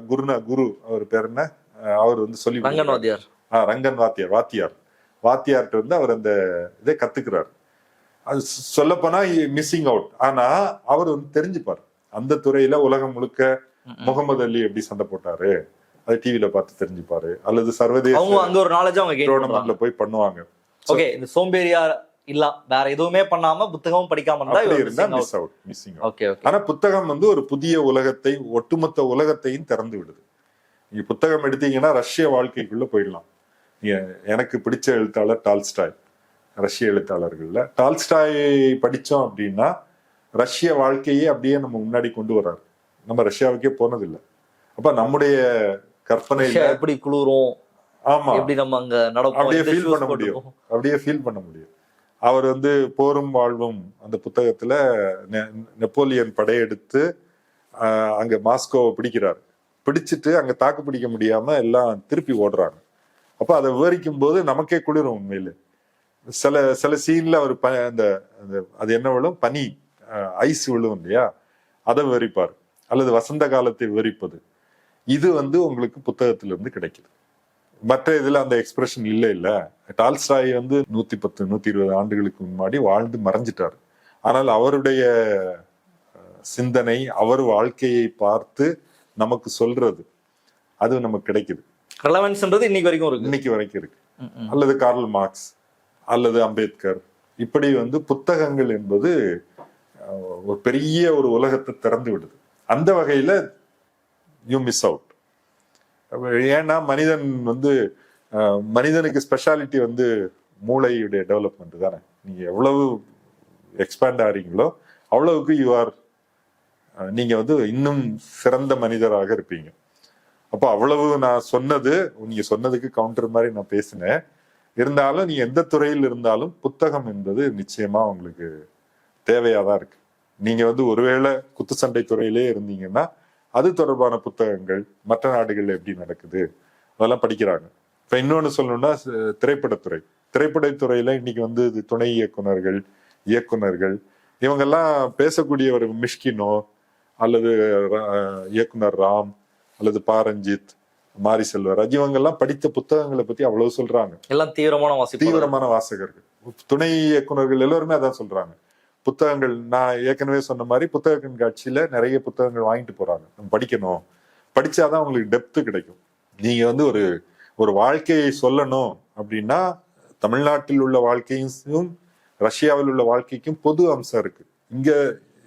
குரு அவர் பேர் என்ன, அவர் வந்து சொல்லி ரங்கன் வாத்தியார். ரங்கன் வாத்தியார்ட்ட வந்து அவர் அந்த இதை கத்துக்கிறார். அது சொல்ல போனா மிஸ்ஸிங் அவுட். ஆனா அவர் வந்து தெரிஞ்சுப்பார் அந்த துறையில உலகம் முழுக்க முகமது அலி எப்படி சண்டை போட்டாரு அது டிவில பார்த்து தெரிஞ்சுப்பாரு, அல்லது சர்வதேச அங்க ஒரு நாலேஜ் அவங்க டோர்னமெண்ட்ல போய் பண்ணுவாங்க. ஓகே, இந்த சோம்பேறியா இல்ல வேற எதுவுமே பண்ணாம புத்தகமும் படிக்காம இருந்தா மிஸ்ஸிங் அவுட். ஆனா புத்தகம் வந்து ஒரு புதிய உலகத்தை, ஒட்டுமொத்த உலகத்தையும் திறந்து விடுது. நீங்க புத்தகம் எடுத்தீங்கன்னா ரஷ்ய வாழ்க்கைக்குள்ள போயிடலாம். எனக்கு பிடிச்ச எழுத்தாளர் டால்ஸ்டாய், ரஷ்ய எழுத்தாளர்கள்ல டால்ஸ்டாய் படிச்சோம் அப்படின்னா ரஷ்ய வாழ்க்கையே அப்படியே நம்ம முன்னாடி கொண்டு வர்றாரு. நம்ம ரஷ்யாவுக்கே போனதில்லை. அப்ப நம்முடைய கற்பனையில எப்படி குளிரும், ஆமா, எப்படி நம்ம அங்க நடப்போம், அப்படியே ஃபீல் பண்ண முடியும். அவர் வந்து போரும் வாழ்வும் அந்த புத்தகத்துல நெப்போலியன் படையெடுத்து அங்க மாஸ்கோவை பிடிக்கிறார். பிடிச்சிட்டு அங்க தாக்கு பிடிக்க முடியாம எல்லாம் திருப்பி ஓடுறாங்க. அப்ப அதை விவரிக்கும் போது நமக்கே குளிரும் உண்மையில. சில சீன்ல அவர் அந்த அது என்ன விழும், பனி, ஐஸ் விழும் இல்லையா, அதை விவரிப்பார். அல்லது வசந்த காலத்தை விவரிப்பது. இது வந்து உங்களுக்கு புத்தகத்துல இருந்து கிடைக்குது. மற்ற இதுல அந்த எக்ஸ்பிரஷன் இல்ல. டால்ஸ்டாய் வந்து 110-120 ஆண்டுகளுக்கு முன்னாடி வாழ்ந்து மறைஞ்சிட்டாரு. ஆனால் அவருடைய சிந்தனை, அவர் வாழ்க்கையை பார்த்து நமக்கு சொல்றது, அது நமக்கு கிடைக்குது. ரெலவன்ஸ்ன்றது இன்னைக்கு வரைக்கும் இருக்கு. அல்லது கார்ல் மார்க்ஸ் அல்லது அம்பேத்கர், இப்படி வந்து புத்தகங்கள் என்பது ஒரு பெரிய ஒரு உலகத்தை திறந்து விடுது. அந்த வகையில யூ மிஸ் அவுட். ஏன்னா மனிதனுக்கு ஸ்பெஷாலிட்டி வந்து மூளையுடைய டெவலப்மெண்ட் தானே. நீங்க எவ்வளவு எக்ஸ்பேண்ட் ஆறீங்களோ அவ்வளவுக்கு நீங்க வந்து இன்னும் சிறந்த மனிதராக இருப்பீங்க. அப்போ அவ்வளவு நீங்க சொன்னதுக்கு கவுண்டர் மாதிரி நான் பேசினேன். இருந்தாலும் நீங்க எந்த துறையில் இருந்தாலும் புத்தகம் என்பது நிச்சயமா உங்களுக்கு தேவையாதான் இருக்கு. நீங்க வந்து ஒருவேளை குத்துச்சண்டை துறையிலே இருந்தீங்கன்னா அது தொடர்பான புத்தகங்கள் மற்ற நாடுகள்ல எப்படி நடக்குது அதெல்லாம் படிக்கிறாங்க. இப்ப இன்னொன்னு சொல்லணும்னா திரைப்படத்துறையில இன்னைக்கு வந்து துணை இயக்குனர்கள் இவங்கெல்லாம் பேசக்கூடிய ஒரு மிஷ்கினோ அல்லது இயக்குனர் ராம் அல்லது பாரஞ்சித், மாரி செல்வராஜ், இவங்கெல்லாம் படித்த புத்தகங்களை பத்தி அவ்வளவு சொல்றாங்க. எல்லாம் தீவிரமான வாசகர்கள். துணை இயக்குனர்கள் எல்லாருமே அதான் சொல்றாங்க. புத்தகங்கள், நான் ஏற்கனவே சொன்ன மாதிரி புத்தக கண்காட்சியில நிறைய புத்தகங்கள் வாங்கிட்டு போறாங்க. நம்ம படிக்கணும், படிச்சாதான் உங்களுக்கு டெப்த் கிடைக்கும். நீங்க வந்து ஒரு வாழ்க்கையை சொல்லணும் அப்படின்னா தமிழ்நாட்டில் உள்ள வாழ்க்கையும் ரஷ்யாவில் உள்ள வாழ்க்கைக்கும் பொது அம்சம் இருக்கு. இங்க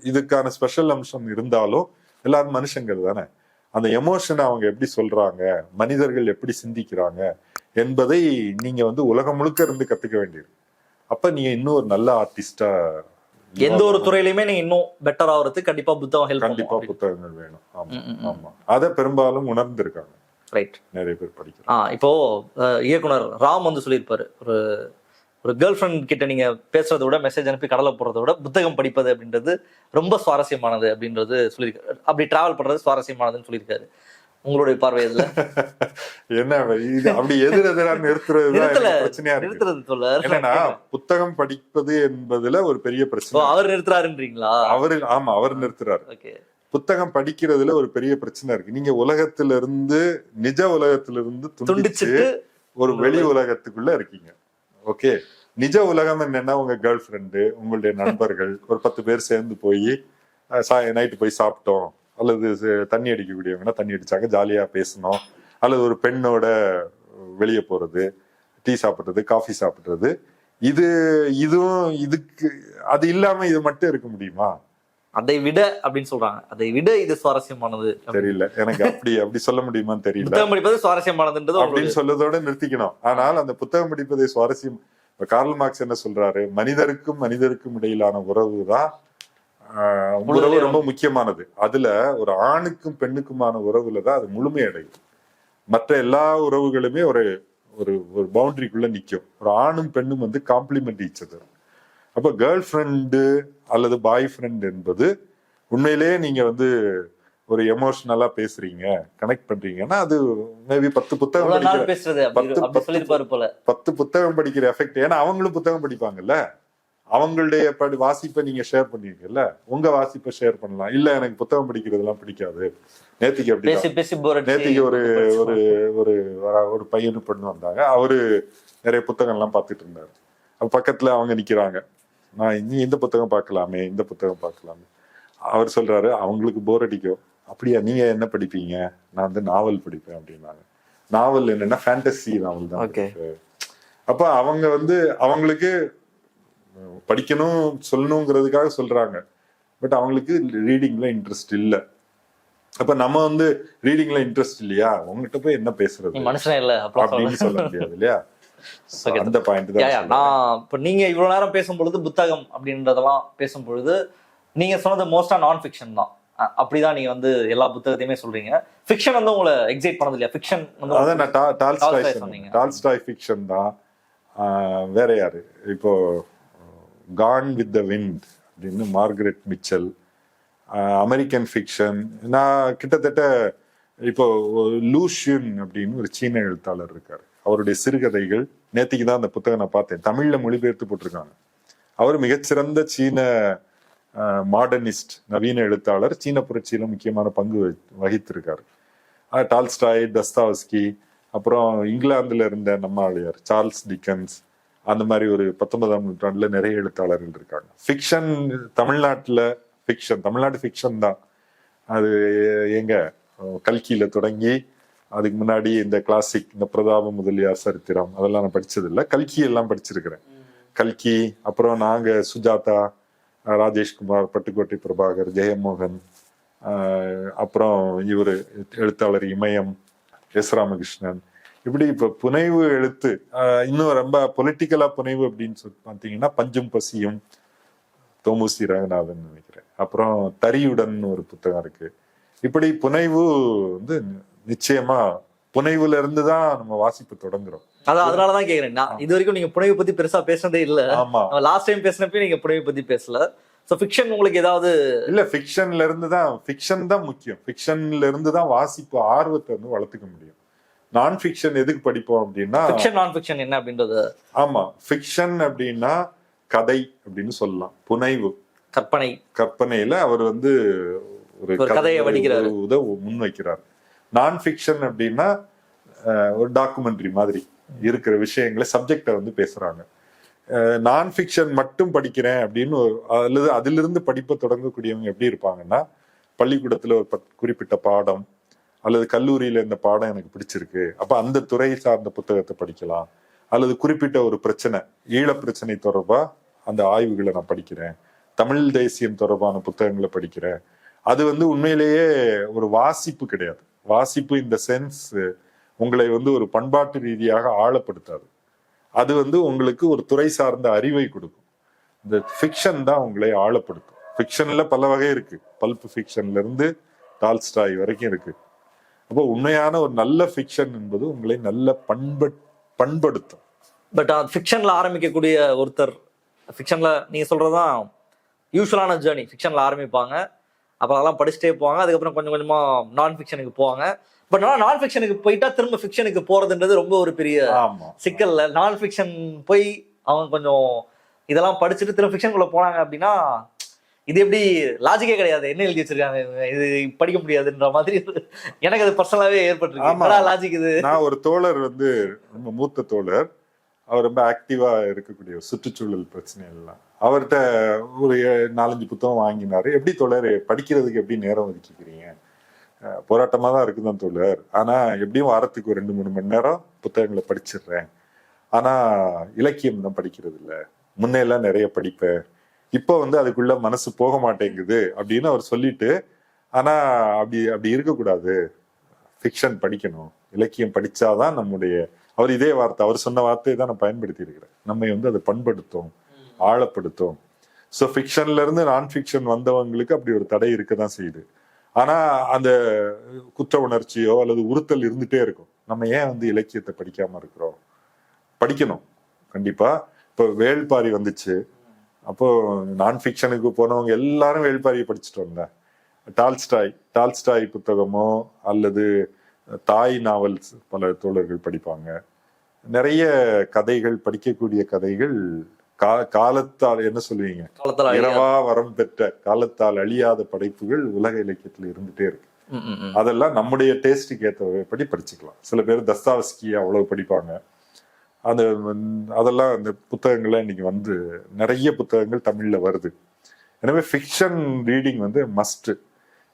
இதுக்கான ஸ்பெஷல் அம்சம் இருந்தாலும் எல்லாரும் மனுஷங்கள் தானே. அந்த எமோஷனை அவங்க எப்படி சொல்றாங்க, மனிதர்கள் எப்படி சிந்திக்கிறாங்க என்பதை நீங்க வந்து உலகம் முழுக்க இருந்து கத்துக்க வேண்டியிருக்கு. அப்ப நீங்க இன்னும் ஒரு நல்ல ஆர்டிஸ்டா, எந்த ஒரு துறையிலுமே நீங்க இன்னும் பெட்டர் ஆகிறதுக்கு கண்டிப்பா புத்தகங்கள் வேணும். ஆமா, அதை பெரும்பாலும் உணர்ந்திருக்காங்க. ரைட், நிறைய பேர் படிக்கிறாங்க. இப்போ இயக்குனர் ராம் வந்து சொல்லியிருப்பாரு, ஒரு கேர்ள் ஃப்ரெண்ட் கிட்ட நீங்க பேசுறதை விட மெசேஜ் அனுப்பி கடலை போடுறதை விட புத்தகம் படிப்பது அப்படின்றது ரொம்ப சுவாரஸ்யமானது அப்படின்றது சொல்லியிருக்காரு. அப்படி டிராவல் பண்றது சுவாரஸ்யமானதுன்னு சொல்லியிருக்காரு. உங்களுடைய பார்வை இதுல என்ன, அப்படி எதிரெதிரா பிரச்சனையா இருக்கு. என்னன்னா புத்தகம் படிப்பது என்பதுல ஒரு பெரிய பிரச்சனை. அவர் நிறுத்துறாருன்றீங்களா? அவர் நிறுத்துறாரு. புத்தகம் படிக்கிறதுல ஒரு பெரிய பிரச்சனை இருக்கு. நீங்க நிஜ உலகத்திலிருந்து துண்டிச்சுட்டு ஒரு வெளி உலகத்துக்குள்ள இருக்கீங்க. ஓகே, நிஜ உலகம் என்னன்னா உங்க கேர்ள் ஃப்ரெண்டு, உங்களுடைய நண்பர்கள் ஒரு 10 பேர் சேர்ந்து போய் நைட்டு போய் சாப்பிட்டோம், அல்லது தண்ணி அடிக்கக்கூடியவங்கன்னா தண்ணி அடிச்சாங்க, ஜாலியா பேசணும், அல்லது ஒரு பெண்ணோட வெளியே போறது, டீ சாப்பிடுறது, காஃபி சாப்பிடுறது. இதுக்கு அது இல்லாம இது மட்டும் இருக்க முடியுமா? அதை விட அப்படின்னு சொல்றாங்க. அதை விட இது சுவாரஸ்யமானது தெரியல எனக்கு. அப்படி சொல்ல முடியுமான்னு தெரியல. புத்தகம் படிப்பது சுவாரஸ்யமானதுன்றது அப்படின்னு சொல்லதோட நிறுத்திக்கணும். ஆனால் அந்த புத்தகம் படிப்பதை சுவாரஸ்யம், கார்ல் மார்க்ஸ் என்ன சொல்றாரு, மனிதருக்கும் இடையிலான உறவுதான் உறவு ரொம்ப முக்கியமானது. அதுல ஒரு ஆணுக்கும் பெண்ணுக்குமான உறவுலதான் அது முழுமையடையும். மற்ற எல்லா உறவுகளுமே ஒரு பவுண்டரிக்குள்ள நிற்கும். ஒரு ஆணும் பெண்ணும் வந்து காம்ப்ளிமெண்ட் ஈச் அதர். அப்ப கேர்ள் ஃப்ரெண்டு அல்லது பாய் ஃப்ரெண்ட் என்பது உண்மையிலேயே நீங்க வந்து ஒரு எமோஷனலா பேசுறீங்க, கனெக்ட் பண்றீங்கன்னா அது மேபி 10 புத்தகம் இவ்வளவு நாள் படிக்கிற பேசுறது அப்படி சொல்லிருப்பாரு போல. 10 புத்தகம் படிக்கிற எஃபெக்ட். ஏன்னா அவங்களும் புத்தகம் படிப்பாங்கல்ல, அவங்களுடைய வாசிப்பை நீங்க ஷேர் பண்ணுவீங்கல்ல, உங்க வாசிப்பை ஷேர் பண்ணலாம். இல்ல எனக்கு புத்தகம் படிக்கிறதுலாம் பிடிக்காது, நேத்திக்கு பேசி பேசி bore அடிச்சு நேத்திக்கு ஒரு ஒரு ஒரு ஒரு பையனு பொண்ணு வந்தாங்க, அவரு நிறைய புத்தகம் எல்லாம் பார்த்துட்டு இருந்தாரு. அப்ப பக்கத்துல அவங்க நிக்கிறாங்க, நான் நீ இந்த புத்தகம் பார்க்கலாமே, இந்த புத்தகம் பார்க்கலாமே. அவர் சொல்றாரு அவங்களுக்கு போர் அடிக்கும். அப்படியா, நீங்க என்ன படிப்பீங்க? நான் வந்து நாவல் படிப்பேன் அப்படின்னாங்க. நாவல் என்னன்னா ஃபேண்டசி நாவல் தான். Okay. அப்ப அவங்க வந்து அவங்களுக்கு படிக்கணும் சொல்லணுங்கிறதுக்காக சொல்றாங்க, பட் அவங்களுக்கு ரீடிங்ல இன்ட்ரெஸ்ட் இல்ல. அப்ப நம்ம வந்து ரீடிங்ல இன்ட்ரெஸ்ட் இல்லையா, உங்ககிட்ட போய் என்ன பேசுறது, மனுஷனே இல்ல அப்படின்னு சொல்ல முடியாது இல்லையா. அந்த பாயிண்ட் தான் நான் இப்ப நீங்க இவ்வளவு நேரம் பேசும்பொழுது புத்தகம் அப்படின்றதெல்லாம் பேசும்பொழுது நீங்க சொன்னது மோஸ்டா நான் ஃபிக்ஷன் தான். அப்படிதான் நீங்க வந்து எல்லா புத்தகத்தையுமே சொல்றீங்க. ஃபிக்ஷன் வந்து உங்களை எக்ஸைட் பண்ணது இல்லையா? ஃபிக்ஷன் வந்து அதான் நான் டால்ஸ்டாய் ஃபிக்ஷன் தான். வேற யாரு இப்போ கான் வித் த விண்ட் அப்படின்னு மார்கரெட் மிச்சல், அமெரிக்கன் ஃபிக்ஷன். நான் கிட்டத்தட்ட இப்போ லூஷியன் அப்படின்னு ஒரு சீன எழுத்தாளர் இருக்காரு, அவருடைய சிறுகதைகள் நேத்திக்கு தான் அந்த புத்தகம் நான் பார்த்தேன், தமிழ்ல மொழிபெயர்த்து போட்டிருக்காங்க. அவர் மிகச்சிறந்த சீன மாடர்னிஸ்ட், நவீன எழுத்தாளர், சீன புரட்சியில முக்கியமான பங்கு வகித்திருக்காரு. டால்ஸ்டாய், தஸ்தாவஸ்கி, அப்புறம் இங்கிலாந்துல இருந்த நம்மாளியார் சார்ல்ஸ் டிக்கன்ஸ், அந்த மாதிரி ஒரு 19ஆம் நூற்றாண்டுல நிறைய எழுத்தாளர்கள் இருக்காங்க. ஃபிக்ஷன் தமிழ்நாட்டுல தமிழ்நாட்டு ஃபிக்ஷன் தான். அது எங்க கல்கியில தொடங்கி அதுக்கு முன்னாடி இந்த கிளாசிக், இந்த பிரதாப முதலியார் சரித்திரம் அதெல்லாம் நான் படிச்சது இல்லை. கல்கி எல்லாம் படிச்சிருக்கிறேன். கல்கி, அப்புறம் நாங்க சுஜாதா, ராஜேஷ்குமார், பட்டுக்கோட்டை பிரபாகர், ஜெயமோகன், அப்புறம் இவரு எழுத்தாளர் இமயம், எஸ் ராமகிருஷ்ணன். இப்படி இப்ப புனைவு எழுத்து இன்னும் ரொம்ப பொலிட்டிக்கலா புனைவு அப்படின்னு சொல்லி பார்த்தீங்கன்னா பஞ்சும் பசியும், தோமுசி ரங்கநாதன் நினைக்கிறேன். அப்புறம் தரியுடன் ஒரு புத்தகம் இருக்கு. இப்படி புனைவு வந்து நிச்சயமா புனைவுல இருந்து தான் நம்ம வாசிப்பு தொடங்குறோம். அதனாலதான் கேக்குறேன். நான் இது வரைக்கும் நீங்க புனைவு பத்தி பெருசா பேசுனதே இல்ல. ஆமா, லாஸ்ட் டைம் பேசினப்ப நீங்க புனைவு பத்தி பேசல. சோ ஃபிக்ஷன் உங்களுக்கு ஏதாவது இல்ல? ஃபிக்ஷன்ல இருந்து தான், ஃபிக்ஷன் தான் முக்கியம். ஃபிக்ஷன்ல இருந்து தான் வாசிப்பு ஆர்வத்தை வந்து வளர்த்துக்க முடியும். நான் ஃபிக்ஷன் எதுக்கு படிப்போம் அப்படின்னா, ஃபிக்ஷன் நான் ஃபிக்ஷன் என்ன அப்படின்றது. ஆமா, ஃபிக்ஷன் அப்படின்னா கதை அப்படின்னு சொல்லலாம். புனைவு, கற்பனையில அவர் வந்து ஒரு கதையை வடிக்கிறார், முன் வைக்கிறார். நான் ஃபிக்ஷன் அப்படின்னா ஒரு டாக்குமெண்ட்ரி மாதிரி இருக்கிற விஷயங்களை, சப்ஜெக்டை வந்து பேசுறாங்க. நான் ஃபிக்ஷன் மட்டும் படிக்கிறேன் அப்படின்னு அல்லது அதிலிருந்து படிப்பை தொடங்கக்கூடியவங்க எப்படி இருப்பாங்கன்னா, பள்ளிக்கூடத்துல ஒரு குறிப்பிட்ட பாடம் அல்லது கல்லூரியில இந்த பாடம் எனக்கு பிடிச்சிருக்கு, அப்ப அந்த துறை சார்ந்த புத்தகத்தை படிக்கலாம். அல்லது குறிப்பிட்ட ஒரு பிரச்சனை, ஈழ பிரச்சனை தொடர்பா அந்த ஆய்வுகளை நான் படிக்கிறேன், தமிழ் தேசியம் தொடர்பான புத்தகங்களை படிக்கிறேன். அது வந்து உண்மையிலேயே ஒரு வாசிப்பு கிடையாது. வாசிப்பு இந்த சென்ஸ் உங்களை வந்து ஒரு பண்பாட்டு ரீதியாக ஆழப்படுத்தாது. அது வந்து உங்களுக்கு ஒரு துறை சார்ந்த அறிவை கொடுக்கும். இந்த ஃபிக்ஷன் தான் உங்களை ஆழப்படுத்தும். ஃபிக்ஷன்ல பல வகை இருக்கு. பல்ப் ஃபிக்ஷன்ல இருந்து டால்ஸ்டாய் வரைக்கும் இருக்கு. அப்போ உண்மையான ஒரு நல்ல ஃபிக்ஷன் என்பது உங்களை நல்ல பண்படுத்தும். பட் ஃபிக்ஷன்ல ஆரம்பிக்கக்கூடிய ஒருத்தர், ஃபிக்ஷன்ல நீங்க சொல்றதுதான் யூஸ்வலான ஜேர்னி. ஃபிக்ஷன்ல ஆரம்பிப்பாங்க, அப்புறம் அதெல்லாம் படிச்சுட்டே போவாங்க, அதுக்கப்புறம் கொஞ்சம் கொஞ்சமா நான் ஃபிக்ஷனுக்கு போவாங்க. பட் நான் ஃபிக்ஷனுக்கு போயிட்டா திரும்ப ஃபிக்ஷனுக்கு போறதுன்றது ரொம்ப ஒரு பெரிய சிக்கல்ல. நான் ஃபிக்ஷன் போய் அவங்க கொஞ்சம் இதெல்லாம் படிச்சுட்டு திரும்ப ஃபிக்ஷனுக்குள்ள போனாங்க அப்படின்னா இது எப்படி, லாஜிக்கே கிடையாது, என்ன எழுதி வச்சிருக்காங்க இது படிக்க முடியாதுன்ற மாதிரி எனக்கு அது பர்சனலாவே ஏற்பட்டிருக்கு. லாஜிக் இது. நான் ஒரு தோழர் வந்து ரொம்ப மூத்த தோழர், அவர் ரொம்ப ஆக்டிவா இருக்கக்கூடிய சுற்றுச்சூழல் பிரச்சனை எல்லாம், அவர்கிட்ட ஒரு 4-5 புத்தகம் வாங்கினாரு. எப்படி தோழர் படிக்கிறதுக்கு எப்படி நேரம் ஒதுக்கிக்கிறீங்க? போராட்டமா தான் இருக்குதான் தோழர், ஆனா எப்படியும் வாரத்துக்கு ஒரு 2-3 மணி நேரம் புத்தகங்களை படிச்சிடுறேன். ஆனா இலக்கியம் தான் படிக்கிறது இல்ல, முன்னெல்லாம் நிறைய படிப்பேன், இப்ப வந்து அதுக்குள்ள மனசு போக மாட்டேங்குது அப்படின்னு அவர் சொல்லிட்டு, ஆனா அப்படி இருக்கக்கூடாது, ஃபிக்ஷன் படிக்கணும், இலக்கியம் படிச்சாதான் நம்முடைய, அவர் இதே வார்த்தை, அவர் சொன்ன வார்த்தையை தான் நான் பயன்படுத்தி இருக்கிறேன், நம்மை வந்து அதை பண்படுத்தும், ஆழப்படுத்தும். ஸோ ஃபிக்ஷன்ல இருந்து நான் ஃபிக்ஷன் வந்தவங்களுக்கு அப்படி ஒரு தடை இருக்கதான் செய்யுது. ஆனா அந்த குற்ற உணர்ச்சியோ அல்லது உறுத்தல் இருந்துட்டே இருக்கும். நம்ம ஏன் வந்து இலக்கியத்தை படிக்காம இருக்கிறோம்? படிக்கணும் கண்டிப்பா. இப்போ வேள்பாரி வந்துச்சு, அப்போ நான் ஃபிக்ஷனுக்கு போனவங்க எல்லாரும் வேள்பாரியை படிச்சுட்டோம்ல. டால்ஸ்டாய் புத்தகமோ அல்லது தாய் நாவல்ஸ் பல தோழர்கள் படிப்பாங்க. நிறைய கதைகள், படிக்கக்கூடிய கதைகள் காலத்தால் என்ன சொல்லுவீங்க, இரவா வரம் பெற்ற காலத்தால் அழியாத படைப்புகள் உலக இலக்கியத்துல இருந்துட்டே இருக்கு. அதெல்லாம் நம்முடைய டேஸ்டுக்கு ஏற்றபடி படிச்சுக்கலாம். சில பேர் தஸ்தாவஸ்கி அவ்வளவு படிப்பாங்க. அதெல்லாம் அந்த புத்தகங்கள்லாம் இன்னைக்கு வந்து நிறைய புத்தகங்கள் தமிழ்ல வருது. எனவே ஃபிக்ஷன் ரீடிங் வந்து மஸ்ட்.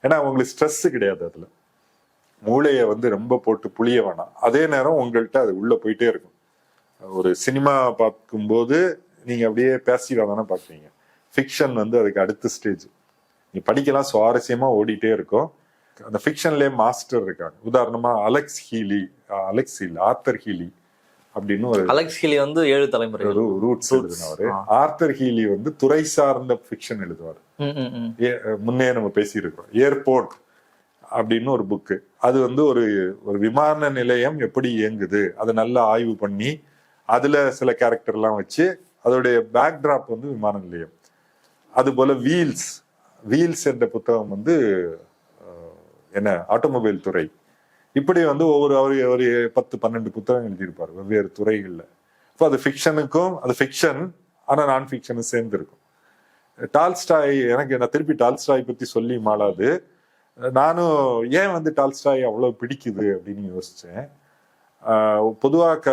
ஏன்னா உங்களுக்கு ஸ்ட்ரெஸ் கிடையாது, அதுல மூளையை வந்து ரொம்ப போட்டு புளிய வேணாம். அதே நேரம் உங்கள்கிட்ட அது உள்ள போயிட்டே இருக்கும். ஒரு சினிமா பார்க்கும்போது நீங்க அப்படியே பேசிவா தானே பார்க்குறீங்க. ஃபிக்ஷன் வந்து அதுக்கு அடுத்த ஸ்டேஜ். நீ படிக்கலாம், சுவாரஸ்யமா ஓடிட்டே இருக்கும். அந்த ஃபிக்ஷன்லேயே மாஸ்டர் இருக்காங்க. உதாரணமா ஆர்தர் ஹீலி அப்படின்னு ஒரு அலெக்ஸ் ஹீலி வந்து 7 தலைமுறை ரூட்ஸ் எழுதினவர். ஆர்தர் ஹீலி வந்து துறை சார்ந்த ஃபிக்ஷன் எழுதுவார். முன்னே நம்ம பேசியிருக்கோம். ஏர்போர்ட் அப்படின்னு ஒரு புக்கு. அது வந்து ஒரு விமான நிலையம் எப்படி இயங்குது அதை நல்லா ஆய்வு பண்ணி அதுல சில கேரக்டர்லாம் வச்சு அதோடைய பேக்டிராப் வந்து விமான நிலையம். அது போல வீல்ஸ் என்ற புத்தகம் வந்து என்ன ஆட்டோமொபைல் துறை. இப்படி வந்து ஒவ்வொரு 10-12 புத்தகம் எழுதியிருப்பார் வெவ்வேறு துறைகள்ல. இப்போ அது ஃபிக்ஷனுக்கும், அது ஃபிக்ஷன் ஆனா நான் ஃபிக்ஷனும் சேர்ந்து இருக்கும். டால்ஸ்டாய், நான் திருப்பி டால்ஸ்டாய் பத்தி சொல்லி மாளாது. நானும் ஏன் வந்து டால்ஸ்டாய் அவ்வளவு பிடிக்குது அப்படின்னு யோசிச்சேன். பொதுவாக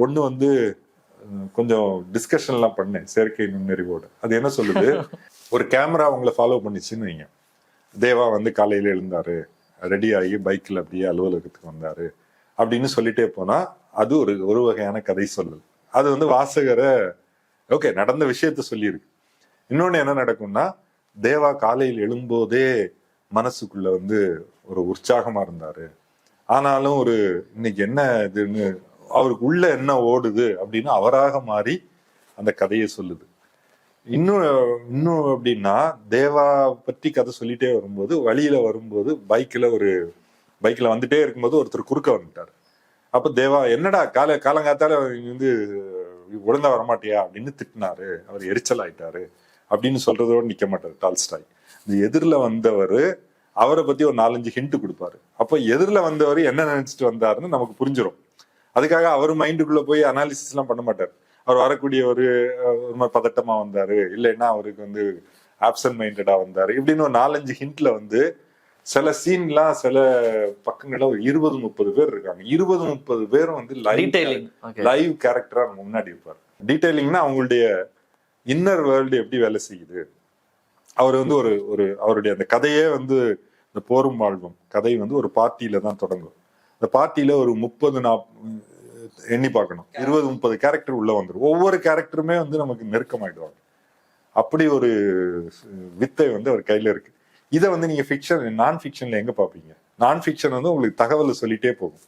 ஒண்ணு வந்து கொஞ்சம் டிஸ்கஷன்லாம் பண்ணேன் செயற்கை நுண்ணறிவோடு. அது என்ன சொல்லுது, ஒரு கேமரா அவங்களை ஃபாலோ பண்ணிச்சுன்னு வைங்க. தேவா வந்து காலையில எழுந்தாரு, ரெடி ஆகி பைக்ல அப்படியே அலுவலகத்துக்கு வந்தாரு அப்படின்னு சொல்லிட்டே போனா அது ஒரு வகையான கதை சொல்லல். அது வந்து வாசகரை ஓகே நடந்த விஷயத்த சொல்லியிருக்கு. இன்னொன்னு என்ன நடக்கும்னா, தேவா காலையில் எழும்போதே மனசுக்குள்ள வந்து ஒரு உற்சாகமா இருந்தாரு, ஆனாலும் இன்னைக்கு என்ன இதுன்னு அவருக்கு உள்ள என்ன ஓடுது அப்படின்னு அவராக மாறி அந்த கதையை சொல்லுது. இன்னும் அப்படின்னா, தேவா பற்றி கதை சொல்லிட்டே வரும்போது வழியில வரும்போது பைக்ல வந்துட்டே இருக்கும்போது ஒருத்தர் குறுக்க வந்துட்டாரு. அப்ப தேவா என்னடா காலங்காத்தால வந்து ஒழுங்கா வரமாட்டியா அப்படின்னு திட்டினாரு, அவர் எரிச்சல் ஆயிட்டாரு அப்படின்னு சொல்றதோடு நிக்க மாட்டாரு டால்ஸ்டாய். இந்த எதிரில வந்தவர் அவரை பத்தி ஒரு 4-5 ஹிண்ட் கொடுப்பாரு. அப்ப எதிரில வந்தவர் என்ன நினைச்சிட்டு வந்தாருன்னு நமக்கு புரிஞ்சிடும். அதுக்காக அவர் மைண்டுக்குள்ள போய் அனாலிசிஸ் எல்லாம் பண்ண மாட்டார். அவர் வரக்கூடிய ஒரு மாதிரி பதட்டமா வந்தாரு, இல்லைன்னா அவருக்கு வந்து ஆப்சன்ட் மைண்டடா வந்தாரு, இப்படின்னு ஒரு 4-5 ஹிண்ட்ல வந்து சில சீன்லாம் சில பக்கங்கள்ல ஒரு 20-30 பேர் இருக்காங்க. 20-30 பேரும் வந்து லைவ் கேரக்டரா முன்னாடி இருப்பாரு. டீடைலிங்னா அவங்களுடைய இன்னர் வேர்ல்டு எப்படி வேலை செய்யுது. அவர் வந்து அவருடைய அந்த கதையே வந்து இந்த போரும் வாழ்வும் கதை வந்து ஒரு பார்ட்டியில தான் தொடங்கும். இந்த பார்ட்டியில ஒரு 30-40 எண்ணி பார்க்கணும், 20-30 கேரக்டர் உள்ள வந்துடும். ஒவ்வொரு கேரக்டருமே வந்து நமக்கு நெருக்கமாயிடுவாங்க. அப்படி ஒரு வித்தை வந்து அவர் கையில இருக்கு. இதை வந்து நீங்க நான் ஃபிக்ஷன்ல எங்க பாப்பீங்க? நான் ஃபிக்ஷன் வந்து உங்களுக்கு தகவலை சொல்லிட்டே போகும்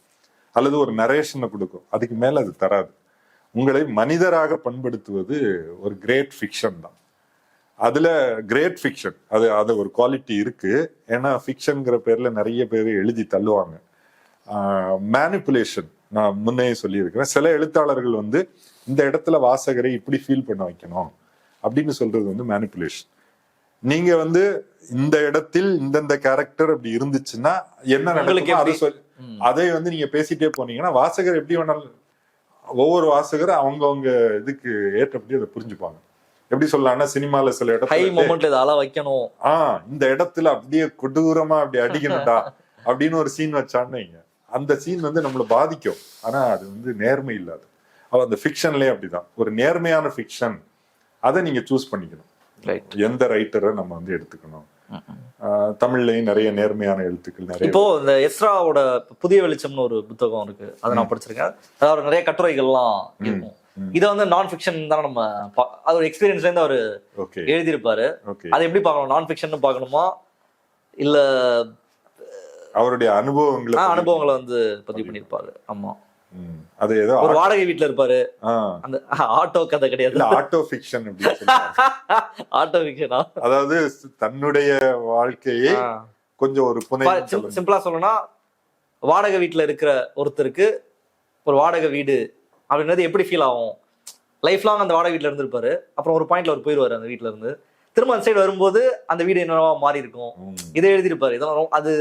அல்லது ஒரு நரேஷனை கொடுக்கும், அதுக்கு மேல அது தராது. உங்களை மனிதராக பண்படுத்துவது ஒரு கிரேட் ஃபிக்ஷன் தான். அதுல கிரேட் ஃபிக்ஷன் அது ஒரு குவாலிட்டி இருக்கு. ஏன்னா ஃபிக்ஷன்ங்கிற பேர்ல நிறைய பேர் எழுதி தள்ளுவாங்க. மேனிப்புலேஷன் நான் முன்னே சொல்லியிருக்கிறேன். சில எழுத்தாளர்கள் வந்து இந்த இடத்துல வாசகரை இப்படி ஃபீல் பண்ண வைக்கணும் அப்படின்னு சொல்றது வந்து மேனிப்புலேஷன். நீங்க வந்து இந்த இடத்தில் இந்தந்த கேரக்டர் அப்படி இருந்துச்சுன்னா என்ன நடக்கும் அதை வந்து நீங்க பேசிட்டே போனீங்கன்னா வாசகர் எப்படி வேணாலும், ஒவ்வொரு வாசகரும் அவங்கவுங்க இதுக்கு ஏற்றபடி அதை புரிஞ்சுப்பாங்க. எப்படி சொல்லலாம்னா, சினிமால சில இடத்துல வைக்கணும், இந்த இடத்துல அப்படியே கொடூரமா அப்படி அடிக்கணும்டா அப்படின்னு ஒரு சீன் வச்சான்னு அந்த சீன் வந்து நம்மளை பாதிக்கும். ஆனா அது வந்து நேர்மை இல்லாது. அந்த ஃபிக்ஷன்லயே அப்படிதான். ஒரு நேர்மையான ஃபிக்ஷன் அதை நீங்க சூஸ் பண்ணிக்கணும். எந்த ரைட்டரை நம்ம வந்து எடுத்துக்கணும். தமிழ்லயும் நிறைய நேர்மையான எழுத்துக்கள் நிறைய. இப்போ இந்த எஸ்ராவோட புதிய வெளிச்சம்னு ஒரு புத்தகம் இருக்கு, அதை நான் படிச்சிருக்கேன். அதாவது நிறைய கட்டுரைகள்லாம் இருக்கும். இதை வந்து நான் ஃபிக்ஷன் தானே, நம்ம அது ஒரு எக்ஸ்பீரியன்ஸ்ல இருந்து அவரு எழுதியிருப்பாரு. அதை எப்படி பார்க்கணும்? நான் ஃபிக்ஷன் பார்க்கணுமா இல்ல அவருடைய அனுபவங்களை வந்து பதிவு பண்ணிருப்பாரு? ஆமா, அது ஏதோ ஒரு வாடகை வீட்டுல இருப்பாரு. அந்த ஆட்டோ கதை கிடையாது, ஆட்டோ ஃபிக்ஷன் ஆட்டோ ஃபிக்ஷனா? அதாவது தன்னுடைய வாழ்க்கையை கொஞ்சம் ஒரு சிம்பிளா சொல்லணும்னா, வாடகை வீட்டுல இருக்கிற ஒருத்தருக்கு ஒரு வாடகை வீடு அப்படின்றது எப்படி ஃபீல் ஆகும்? லைஃப் லாங் அந்த வாடகை வீட்டுல இருந்திருப்பாரு. அப்புறம் ஒரு பாயிண்ட்ல அவர் போயிடுவாரு அந்த வீட்டுல இருந்து. திரும்ப அந்த சைடு வரும்போது அந்த வீடு என்னவா மாறி இருக்கும், இதை எழுதியிருப்பாரு. இதெல்லாம் அது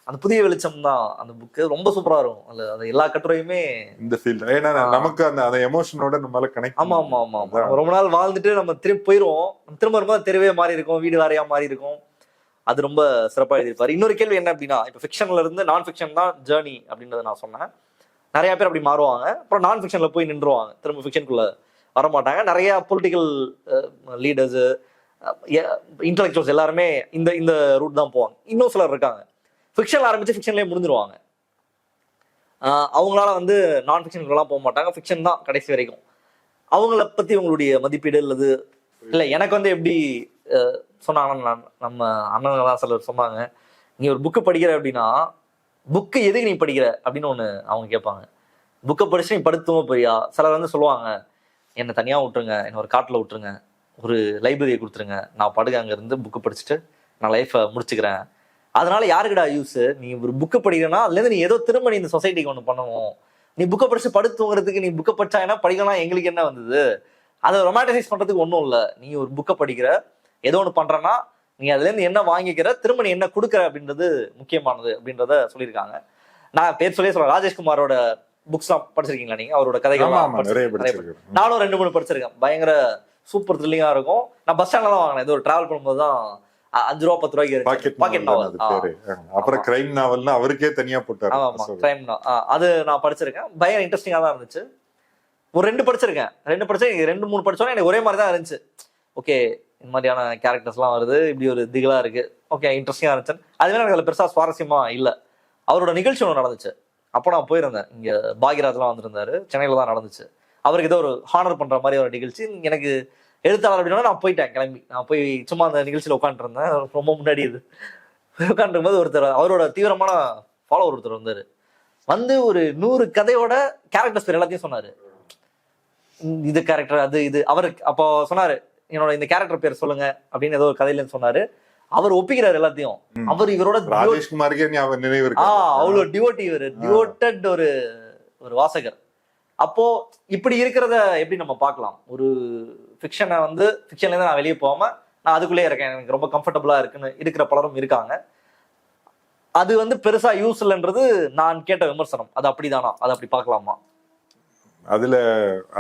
அந்த புதிய வெளிச்சம் தான் அந்த புக்கு. ரொம்ப சூப்பரா இருக்கும். அது எல்லா கட்டுரையுமே இந்த ஃபீல். ஏன்னா நமக்கு அந்த எமோஷனோட நம்மளால கனெக்ட். ஆமா ஆமா ஆமா ஆமா. ரொம்ப நாள் வாழ்ந்துட்டு நம்ம திரும்ப போயிடுவோம். திரும்ப வரும்போது தெருவே மாறி இருக்கும், வீடு வேறையா மாறி இருக்கும். அது ரொம்ப சிறப்பா எழுதியிருப்பாரு. இன்னொரு கேள்வி என்ன அப்படின்னா, இப்போ ஃபிக்ஷன்ல இருந்து நான் ஃபிக்ஷன் தான் ஜேர்னி அப்படின்றத நான் சொன்னேன். நிறைய பேர் அப்படி மாறுவாங்க, அப்புறம் நான் ஃபிக்ஷன்ல போய் நின்றுவாங்க, திரும்ப ஃபிக்ஷனுக்குள்ள வரமாட்டாங்க. நிறைய பொலிட்டிக்கல் லீடர்ஸ், இன்டலெக்சுவல்ஸ் எல்லாருமே இந்த இந்த ரூட் தான் போவாங்க. இன்னும் சிலர் இருக்காங்க ஃபிக்ஷன்ல ஆரம்பிச்சு ஃபிக்ஷன்லேயே முடிஞ்சிருவாங்க. அவங்களால வந்து நான் ஃபிக்ஷனுக்குலாம் போக மாட்டாங்க, ஃபிக்ஷன் தான் கடைசி வரைக்கும். அவங்கள பத்தி உங்களுடைய மதிப்பீடு இல்லது இல்லை? எனக்கு வந்து எப்படி சொன்னாங்கன்னா, நம்ம அண்ணன் சிலர் சொன்னாங்க, நீ ஒரு புக்கு படிக்கிற அப்படின்னா புக்கு எதுக்கு நீ படிக்கிற அப்படின்னு ஒன்று அவங்க கேட்பாங்க. புக்கை படிச்சு நீ படுத்துவோ போறியா? சிலர் வந்து சொல்லுவாங்க, என்னை தனியாக விட்டுருங்க, என்னை ஒரு காட்டில் விட்டுருங்க, ஒரு லைப்ரரியை கொடுத்துருங்க, நான் படுக்க அங்கே இருந்து புக்கு படிச்சுட்டு நான் லைஃப்பை முடிச்சுக்கிறேன். அதனால யாருக்குடா யூஸ்? நீ ஒரு புக்கை படிக்கிறனா அதுலேருந்து நீ ஏதோ திரும்ப நீ இந்த சொசைட்டிக்கு ஒன்று பண்ணணும். நீ புக்கை படிச்சு படுத்துங்கிறதுக்கு நீ புக்கை படிச்சா என்ன படிக்கலாம், எங்களுக்கு என்ன வந்தது? அதை ரொமான்டிசைஸ் பண்ணுறதுக்கு ஒன்றும் இல்லை. நீ ஒரு புக்கை படிக்கிற, ஏதோ ஒன்று பண்ணுறன்னா நீ அதுலேருந்து என்ன வாங்கிக்கிற, திரும்ப நீ என்ன கொடுக்குற அப்படின்றது முக்கியமானது அப்படின்றத சொல்லியிருக்காங்க. நான் பேர் சொல்லி சொல்றேன், ராஜேஷ்குமாரோட புக்ஸ்லாம் படிச்சிருக்கீங்களா நீங்க? அவரோட கதைகள் நானும் 2-3 படிச்சிருக்கேன். பயங்கர சூப்பர் த்ரில்லிங்கா இருக்கும். நான் பஸ் ஸ்டாண்ட்ல தான் வாங்கினேன். ஏதோ ஒரு டிராவல் பண்ணும்போது தான் 5 ரூபா 10 ரூபாய்க்கு பாக்கெட் நாவல். அப்புறம் கிரைம் நாவல்னா அவருக்கே தனியா போட்டாரு. ஆமா, கிரைம் அது நான் படிச்சிருக்கேன். பயங்கர இன்ட்ரெஸ்டிங்கா தான் இருந்துச்சு. ஒரு 2 படிச்சிருக்கேன். 2 படிச்சேன், 2-3 படிச்சோன்னே எனக்கு ஒரே மாதிரி தான் இருந்துச்சு. ஓகே, இந்த மாதிரியான கேரக்டர்ஸ்லாம் வருது, இப்படி ஒரு திகிலா இருக்கு, ஓகே இன்ட்ரெஸ்டிங்கா இருந்துச்சு. அதுவே எனக்கு அதில் பெருசா சுவாரஸ்யமா இல்லை. அவரோட நிகழ்ச்சி ஒன்று நடந்துச்சு, அப்போ நான் போயிருந்தேன். இங்க பாக்யராஜ்லாம் வந்திருந்தாரு, சென்னையில தான் நடந்துச்சு. அவருக்கு ஏதோ ஒரு ஹானர் பண்ற மாதிரி ஒரு நிகழ்ச்சி. எனக்கு எழுத்தாளர் அப்படின்னா நான் போயிட்டேன், கிளம்பி. நான் போய் சும்மா அந்த நிகழ்ச்சியில் உட்காந்துருந்தேன். ரொம்ப முன்னாடி இது உட்காந்துருக்கும் போது ஒருத்தர், அவரோட தீவிரமான ஃபாலோவர் ஒருத்தர் வந்தாரு. வந்து ஒரு 100 கதையோட கேரக்டர்ஸ் பேர் எல்லாத்தையும் சொன்னாரு. இது கேரக்டர், அது இது. அவருக்கு அப்போ சொன்னாரு, என்னோட இந்த கேரக்டர் பேர் சொல்லுங்க அப்படின்னு ஏதோ ஒரு கதையில சொன்னாரு. அவர் ஒப்பிக்கிறாரு எல்லாத்தையும். அவர் இவரோட அவ்வளவு டிவோட்டி, டிவோட்டட் ஒரு வாசகர். அப்போ இப்படி இருக்கிறத எப்படி நம்ம பார்க்கலாம்? ஒரு ஃபிக்ஷனை வந்து ஃபிக்ஷன்ல இருந்து நான் வெளியே போகாம நான் அதுக்குள்ளே இருக்கேன், எனக்கு ரொம்ப கம்ஃபர்டபுளா இருக்குன்னு இருக்கிற பலரும் இருக்காங்க. அது வந்து பெருசா யூஸ் இல்லைன்றது நான் கேட்ட விமர்சனம். அது அப்படிதானா? அது அப்படி பார்க்கலாமா? அதுல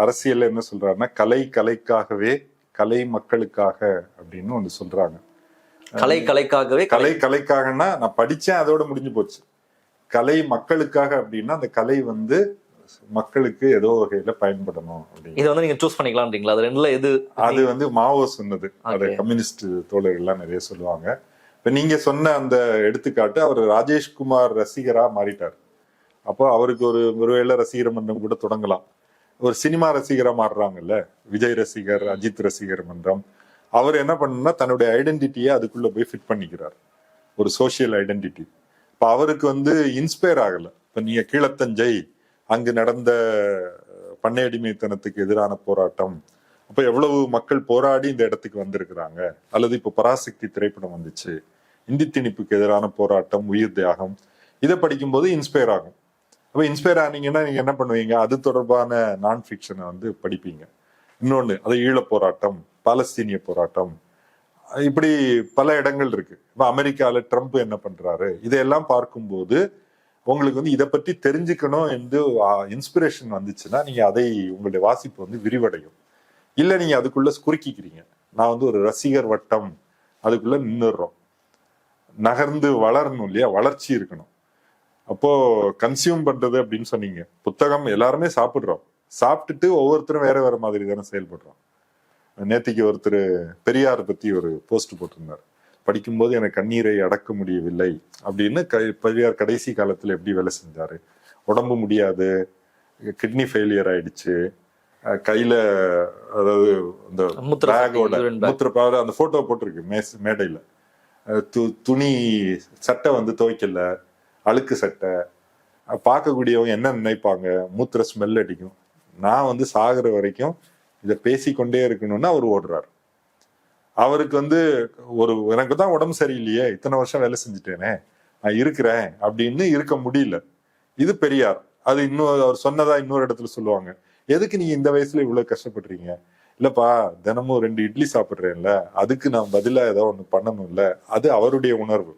அரசியல் என்ன சொல்றாருன்னா, கலை கலைக்காகவே, கலை மக்களுக்காக அப்படின்னு ஒன்று சொல்றாங்க. கலை கலைக்காகவே, கலை கலைக்காகனா நான் படிச்சேன் அதோட முடிஞ்சு போச்சு. கலை மக்களுக்காக அப்படின்னா அந்த கலை வந்து மக்களுக்கு ஏதோ வகையில பயன்படணும். இதை வந்து நீங்க சூஸ் பண்ணிக்கலாம்ன்றீங்களா? அது ரெண்டுல எது? அது வந்து மாவோ சொன்னது. அது கம்யூனிஸ்ட் தோழர்கள்லாம் நிறைய சொல்லுவாங்க. இப்ப நீங்க சொன்ன அந்த எடுத்துக்காட்டு, அவர் ராஜேஷ்குமார் ரசிகரா மாறிட்டார். அப்போ அவருக்கு ஒருவேளை ரசிகர் மன்றம் கூட தொடங்கலாம். ஒரு சினிமா ரசிகரா மாறுறாங்கல்ல, விஜய் ரசிகர், அஜித் ரசிகர் மன்றம். அவர் என்ன பண்ணணும்னா தன்னுடைய ஐடென்டிட்டியை அதுக்குள்ள போய் ஃபிட் பண்ணிக்கிறார், ஒரு சோசியல் ஐடென்டிட்டி. இப்ப அவருக்கு வந்து இன்ஸ்பயர் ஆகல. இப்ப நீங்க கீழத்தஞ்சை, அங்கு நடந்த பண்ணை அடிமைத்தனத்துக்கு எதிரான போராட்டம், அப்ப எவ்வளவு மக்கள் போராடி இந்த இடத்துக்கு வந்திருக்கிறாங்க. அல்லது இப்ப பராசக்தி திரைப்படம் வந்துச்சு, இந்தி திணிப்புக்கு எதிரான போராட்டம், உயிர் தியாகம். இதை படிக்கும்போது இன்ஸ்பயர் ஆகும். அப்ப இன்ஸ்பயர் ஆனீங்கன்னா நீங்க என்ன பண்ணுவீங்க? அது தொடர்பான நான் ஃபிக்ஷனை வந்து படிப்பீங்க. இன்னொன்னு, அது ஈழப் போராட்டம், பாலஸ்தீனிய போராட்டம், இப்படி பல இடங்கள் இருக்கு. இப்ப அமெரிக்கால ட்ரம்ப் என்ன பண்றாரு, இதையெல்லாம் பார்க்கும்போது உங்களுக்கு வந்து இதை பற்றி தெரிஞ்சுக்கணும் என்று இன்ஸ்பிரேஷன் வந்துச்சுன்னா நீங்க அதை உங்களுடைய வாசிப்பு வந்து விரிவடையும். இல்ல நீங்க அதுக்குள்ள குறுக்கிக்கிறீங்க. நான் வந்து ஒரு ரசிகர் வட்டம், அதுக்குள்ள நின்னுடுறோம். நகர்ந்து வளரணும் இல்லையா, வளர்ச்சி இருக்கணும். அப்போ கன்சியூம் பண்றது அப்படின்னு சொன்னீங்க. புத்தகம் எல்லாருமே சாப்பிடுறோம், சாப்பிட்டுட்டு ஒவ்வொருத்தரும் வேற வேற மாதிரி தானே செயல்படுறோம். நேத்திக்கு ஒருத்தர் பெரியார் பத்தி ஒரு போஸ்ட் போட்டிருந்தார். படிக்கும்போது எனக்கு கண்ணீரை அடக்க முடியவில்லை அப்படின்னு. பெரியார் கடைசி காலத்துல எப்படி வேலை செஞ்சாரு, உடம்பு முடியாது, கிட்னி ஃபெயிலியர் ஆயிடுச்சு, கையில அதாவது அந்த மூத்திர அந்த போட்டோ போட்டிருக்கு மேடையில. துணி சட்டை வந்து துவைக்கல, அழுக்கு சட்டை. பார்க்கக்கூடியவங்க என்ன நினைப்பாங்க? மூத்திர ஸ்மெல் அடிக்கும். நான் வந்து சாகுற வரைக்கும் இதை பேசிக்கொண்டே இருக்கணும்னு அவர் ஓடுறாரு. அவருக்கு வந்து எனக்கு தான் உடம்பு சரியில்லையே, இத்தனை வருஷம் வேலை செஞ்சுட்டேனே, நான் இருக்கிறேன் அப்படின்னு இருக்க முடியல. இது பெரியார். அது இன்னும் அவர் சொன்னதா இன்னொரு இடத்துல சொல்லுவாங்க, எதுக்கு நீங்க இந்த வயசுல இவ்வளவு கஷ்டப்படுறீங்க, இல்லப்பா தினமும் 2 இட்லி சாப்பிடுறேன்ல, அதுக்கு நான் பதிலா ஏதோ ஒண்ணு பண்ணணும்ல, அது அவருடைய உணர்வு.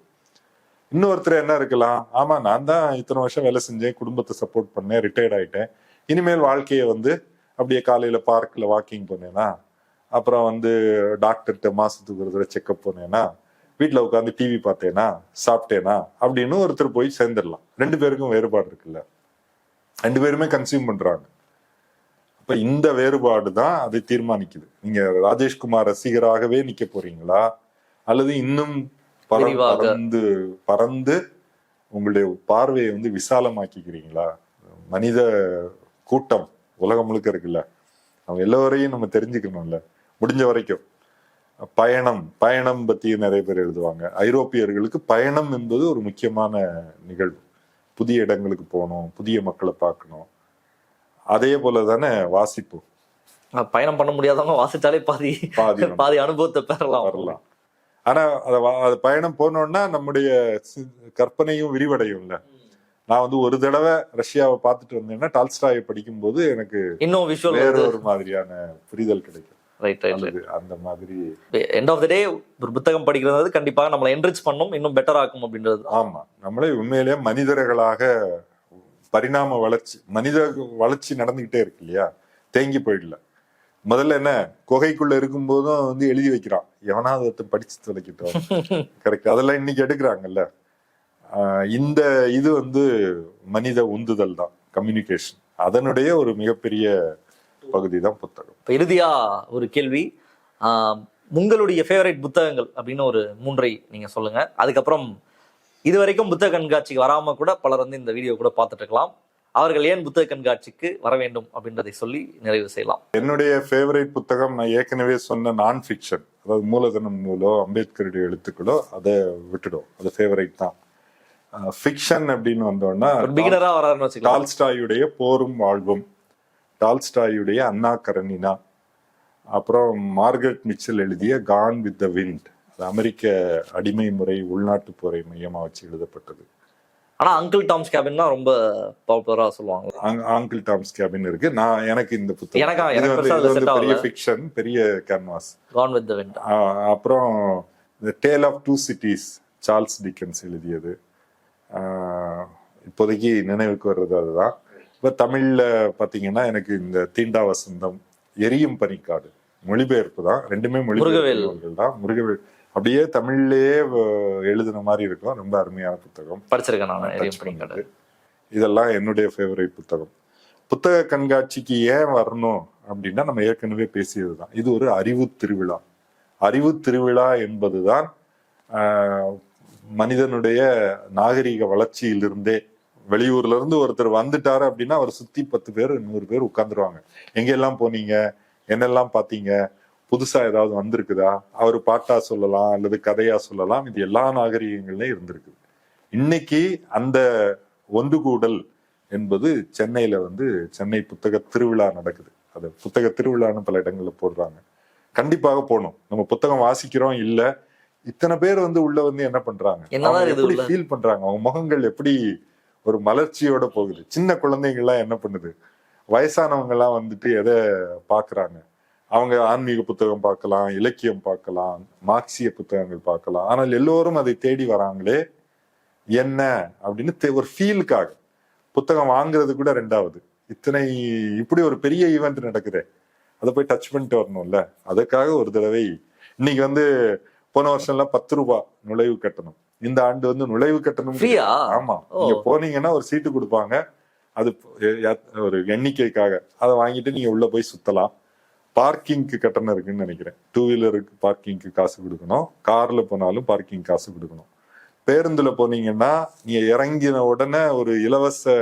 இன்னொருத்தர் என்ன இருக்கலாம், ஆமா நான் தான் இத்தனை வருஷம் வேலை செஞ்சேன், குடும்பத்தை சப்போர்ட் பண்ணேன், ரிட்டையர்ட் ஆயிட்டேன், இனிமேல் வாழ்க்கையை வந்து அப்படியே காலையில பார்க்ல வாக்கிங் போனேனா, அப்புறம் வந்து டாக்டர்கிட்ட மாசத்துக்கு ஒரு தடவை செக்அப் போனேனா, வீட்டுல உட்காந்து டிவி பார்த்தேனா, சாப்பிட்டேனா அப்படின்னு ஒருத்தர் போய் சேர்ந்துடலாம். 2 பேருக்கும் வேறுபாடு இருக்குல்ல, 2 பேருமே கன்சியூம் பண்றாங்க. அப்ப இந்த வேறுபாடு தான் அதை தீர்மானிக்குது. நீங்க ராஜேஷ்குமார் ரசிகராகவே நிக்க போறீங்களா, அல்லது இன்னும் பறந்து உங்களுடைய பார்வையை வந்து விசாலமாக்கிக்கிறீங்களா? மனித கூட்டம் உலகம் முழுக்க இருக்குல்ல, அவங்க எல்லோரையும் நம்ம தெரிஞ்சுக்கணும்ல. முடிஞ்ச வரைக்கும் பயணம் பத்தி நிறைய பேர் எழுதுவாங்க. ஐரோப்பியர்களுக்கு பயணம் என்பது ஒரு முக்கியமான நிகழ்வு. புதிய இடங்களுக்கு போகணும், புதிய மக்களை பார்க்கணும். அதே போலதானே வாசிப்பு. பயணம் பண்ண முடியாதவங்க வாசிச்சாலே பாதி அனுபவத்தை பெறலாம். ஆனா அது பயணம் போனோம்னா நம்முடைய கற்பனையும் விரிவடையும்ல. நான் வந்து ஒரு தடவை ரஷ்யாவை பார்த்துட்டு வந்தேன்னா டால்ஸ்டாயை படிக்கும் போது எனக்கு இன்னும் வேற ஒரு மாதிரியான புரிதல் கிடைக்கும். அந்த மாதிரி எண்ட் ஆஃப் தி டே ஒரு புத்தகம் படிக்கிறது கண்டிப்பாக நம்மளை என்ரிச் பண்ணும், இன்னும் பெட்டர் ஆக்கும் அப்படின்றது. ஆமா, நம்மளே உண்மையிலேயே மனிதர்களாக பரிணாம வளர்ச்சி, மனித வளர்ச்சி நடந்துகிட்டே இருக்கு இல்லையா, தேங்கி போயிடல. முதல்ல என்ன, குகைக்குள்ள இருக்கும் போதும் வந்து எழுதி வைக்கிறான், எவனாவது ஒருத்தன் படிச்சு தொலைக்கிட்டோம். கரெக்ட், அதெல்லாம் இன்னைக்கு எடுக்கிறாங்கல்ல. இந்த இது வந்து மனித உந்துதல் தான், கம்யூனிகேஷன். அதனுடைய ஒரு மிகப்பெரிய பகுதி தான் புத்தகம். இப்போ இறுதியா ஒரு கேள்வி, உங்களுடைய ஃபேவரட் புத்தகங்கள் அப்படின்னு ஒரு 3 நீங்க சொல்லுங்க. அதுக்கப்புறம் இது வரைக்கும் புத்தக கண்காட்சிக்கு வராம கூட பலர் வந்து இந்த வீடியோ கூட பார்த்துட்டு இருக்கலாம், அவர்கள் ஏன் புத்தக கண்காட்சிக்கு வர வேண்டும் அப்படின்றதை சொல்லி நிறைவு செய்யலாம். என்னுடைய ஃபேவரட் புத்தகம் நான் ஏற்கனவே சொன்ன நான் ஃபிக்ஷன், அதாவது மூலதனம் நூலோ அம்பேத்கருடைய எழுத்துக்களோ, அதை விட்டுடும், அது ஃபேவரட் தான். ஃபிக்ஷன் அப்படின்னு வந்தோம்னா டால்ஸ்டாயுடைய போரும் வாழ்வும், டால்ஸ்டாயுடைய அண்ணா கரனினா, அப்புறம் மார்கரெட் மிச்சல் எழுதிய கான் வித் த விண்ட், அது அமெரிக்க அடிமை முறை உள்நாட்டு போரை மையமா வச்சு எழுதப்பட்டது. ஆனா அங்கிள் டாம்ஸ் கேபின் தான் ரொம்ப பாப்புலரா சொல்லுவாங்க. அங்கிள் டாம்ஸ் கேபின் இருக்கு. எனக்கு இந்த புத்தகம் பெரிய ஃபிக்ஷன், பெரிய canvas. Gone with the wind. அப்புறம் the tale of two cities, Charles Dickens எழுதியது. இப்போதைக்கு நினைவுக்கு வர்றது அதுதான். இப்ப தமிழ்ல பாத்தீங்கன்னா எனக்கு இந்த தீண்டா வசந்தம், எரியும் பனிக்காடு, மொழிபெயர்ப்பு தான், ரெண்டுமே மொழிபெயர்ப்புகள் தான். முருகவேல் அப்படியே தமிழ்லயே எழுதின மாதிரி இருக்கும், ரொம்ப அருமையான புத்தகம், படிச்சிருக்கேன். இதெல்லாம் என்னுடைய ஃபேவரட் புத்தகம். புத்தக கண்காட்சிக்கு ஏன் வரணும் அப்படின்னா, நம்ம ஏற்கனவே பேசியதுதான், இது ஒரு அறிவு திருவிழா. அறிவு திருவிழா என்பதுதான் மனிதனுடைய நாகரிக வளர்ச்சியிலிருந்தே, வெளியூர்ல இருந்து ஒருத்தர் வந்துட்டாரு அப்படின்னா அவர் சுத்தி 10 பேர் 100 பேர் உட்கார்ந்துருவாங்க. எங்கெல்லாம் போனீங்க, என்னெல்லாம் பாத்தீங்க, புதுசா ஏதாவது வந்திருக்குதா, அவர் பாட்டா சொல்லலாம் அல்லது கதையா சொல்லலாம், இது எல்லா நாகரிகங்கள்லயும் இருந்திருக்கு. இன்னைக்கு அந்த ஒன்று கூடல் என்பது சென்னையில வந்து சென்னை புத்தக திருவிழா நடக்குது. அது புத்தக திருவிழான்னு பல இடங்கள்ல போடுறாங்க. கண்டிப்பாக போகணும். நம்ம புத்தகம் வாசிக்கிறோம் இல்ல, இத்தனை பேர் வந்து உள்ள வந்து என்ன பண்றாங்க, எப்படி ஃபீல் பண்றாங்க, அவங்க முகங்கள் எப்படி ஒரு மலர்ச்சியோட போகுது. சின்ன குழந்தைங்கள்லாம் என்ன பண்ணுது, வயசானவங்க எல்லாம் வந்துட்டு எதை பாக்குறாங்க, அவங்க ஆன்மீக புத்தகம் பார்க்கலாம், இலக்கியம் பார்க்கலாம், மார்க்சிய புத்தகங்கள் பார்க்கலாம். ஆனால் எல்லோரும் அதை தேடி வராங்களே என்ன அப்படின்னு ஒரு ஃபீலுக்காக. புத்தகம் வாங்குறது கூட ரெண்டாவது. இப்படி ஒரு பெரிய ஈவெண்ட் நடக்குது, அதை போய் டச் பண்ணிட்டு வரணும்ல, அதுக்காக ஒரு தடவை. இன்னைக்கு வந்து போன வருஷம் எல்லாம் 10 ரூபாய் நுழைவு கட்டணம், இந்த ஆண்டு வந்து நுழைவு கட்டணம். ஆமா, நீங்க போனீங்கன்னா ஒரு சீட்டு கொடுப்பாங்க, அது ஒரு எண்ணிக்கைக்காக, அதை வாங்கிட்டு நீங்க உள்ள போய் சுத்தலாம். பார்க்கிங்க்கு கட்டணம் இருக்குன்னு நினைக்கிறேன். 2 வீலருக்கு பார்க்கிங்க்கு காசு கொடுக்கணும், கார்ல போனாலும் பார்க்கிங் காசு கொடுக்கணும். பேருந்துல போனீங்கன்னா நீங்க இறங்கின உடனே ஒரு இலவச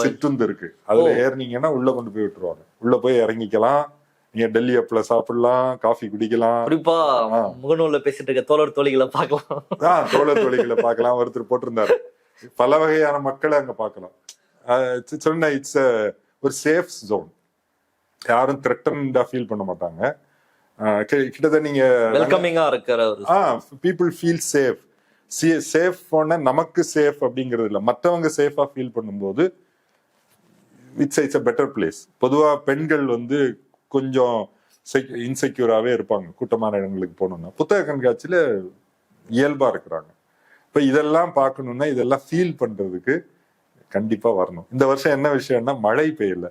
சிற்றுந்து இருக்கு, அதுல ஏறினீங்கன்னா உள்ள கொண்டு போய் விட்டுருவாங்க. உள்ள போய் இறங்கிக்கலாம், நீங்க டெல்லி அப்ல சாப்பிடலாம், காஃபி குடிக்கலாம். குறிப்பா முகநூல்ல பேசிட்டு இருக்க தோழர் தோழிகளை பார்க்கலாம். தோழர் தோழிகளை பார்க்கலாம். ஒருத்தர் போட்டிருந்தாரு, பல வகையான மக்களை அங்க பார்க்கலாம். சொன்ன இட்ஸ் ஒரு சேஃப் ஜோன், யாரும் த்ரெட்டன்டா ஃபீல் பண்ண மாட்டாங்க. கிட்டத்தட்ட நீங்க வெல்கமிங்கா இருக்கிற பீப்புள் ஃபீல் சேஃப். சேஃப் போன நமக்கு சேஃப் அப்படிங்கிறது இல்ல, மற்றவங்க சேஃபா ஃபீல் பண்ணும்போது இட்ஸ் எ பெட்டர் பிளேஸ். பொதுவா பெண்கள் வந்து கொஞ்சம் இன்செக்யூராகவே இருப்பாங்க கூட்டமான இடங்களுக்கு போகணும்னா. புத்தக கண்காட்சியில் இயல்பாக இருக்கிறாங்க. இப்போ இதெல்லாம் பார்க்கணுன்னா, இதெல்லாம் ஃபீல் பண்ணுறதுக்கு கண்டிப்பாக வரணும். இந்த வருஷம் என்ன விஷயம்னா மழை பெய்யல.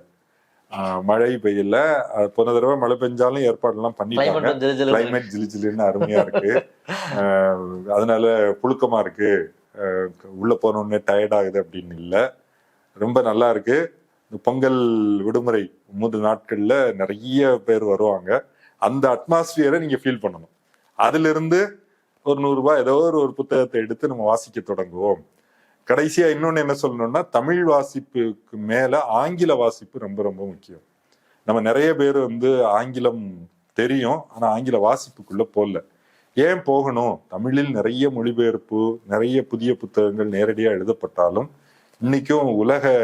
போன தடவை மழை பெஞ்சாலும் ஏற்பாடுலாம் பண்ணிட்டாங்க. கிளைமேட் ஜிலுன்னு அருமையா இருக்கு. அதனால புழுக்கமா இருக்கு, உள்ள போனோடனே டயர்ட் ஆகுது அப்படின்னு இல்லை, ரொம்ப நல்லா இருக்கு. இந்த பொங்கல் விடுமுறை 3 நாட்கள்ல நிறைய பேர் வருவாங்க. அந்த அட்மாஸ்பியரை நீங்க ஃபீல் பண்ணணும். அதுல இருந்து ஒரு 100 ரூபாய் ஏதோ ஒரு புத்தகத்தை எடுத்து நம்ம வாசிக்க தொடங்குவோம். கடைசியா இன்னொன்னு என்ன சொல்லணும்னா, தமிழ் வாசிப்புக்கு மேல ஆங்கில வாசிப்பு ரொம்ப ரொம்ப முக்கியம். நம்ம நிறைய பேர் ஆங்கிலம் தெரியும், ஆனா ஆங்கில வாசிப்புக்குள்ள போகல. ஏன் போகணும்? தமிழில் நிறைய மொழிபெயர்ப்பு, நிறைய புதிய புத்தகங்கள் நேரடியா எழுதப்பட்டாலும் இன்னைக்கும் உலக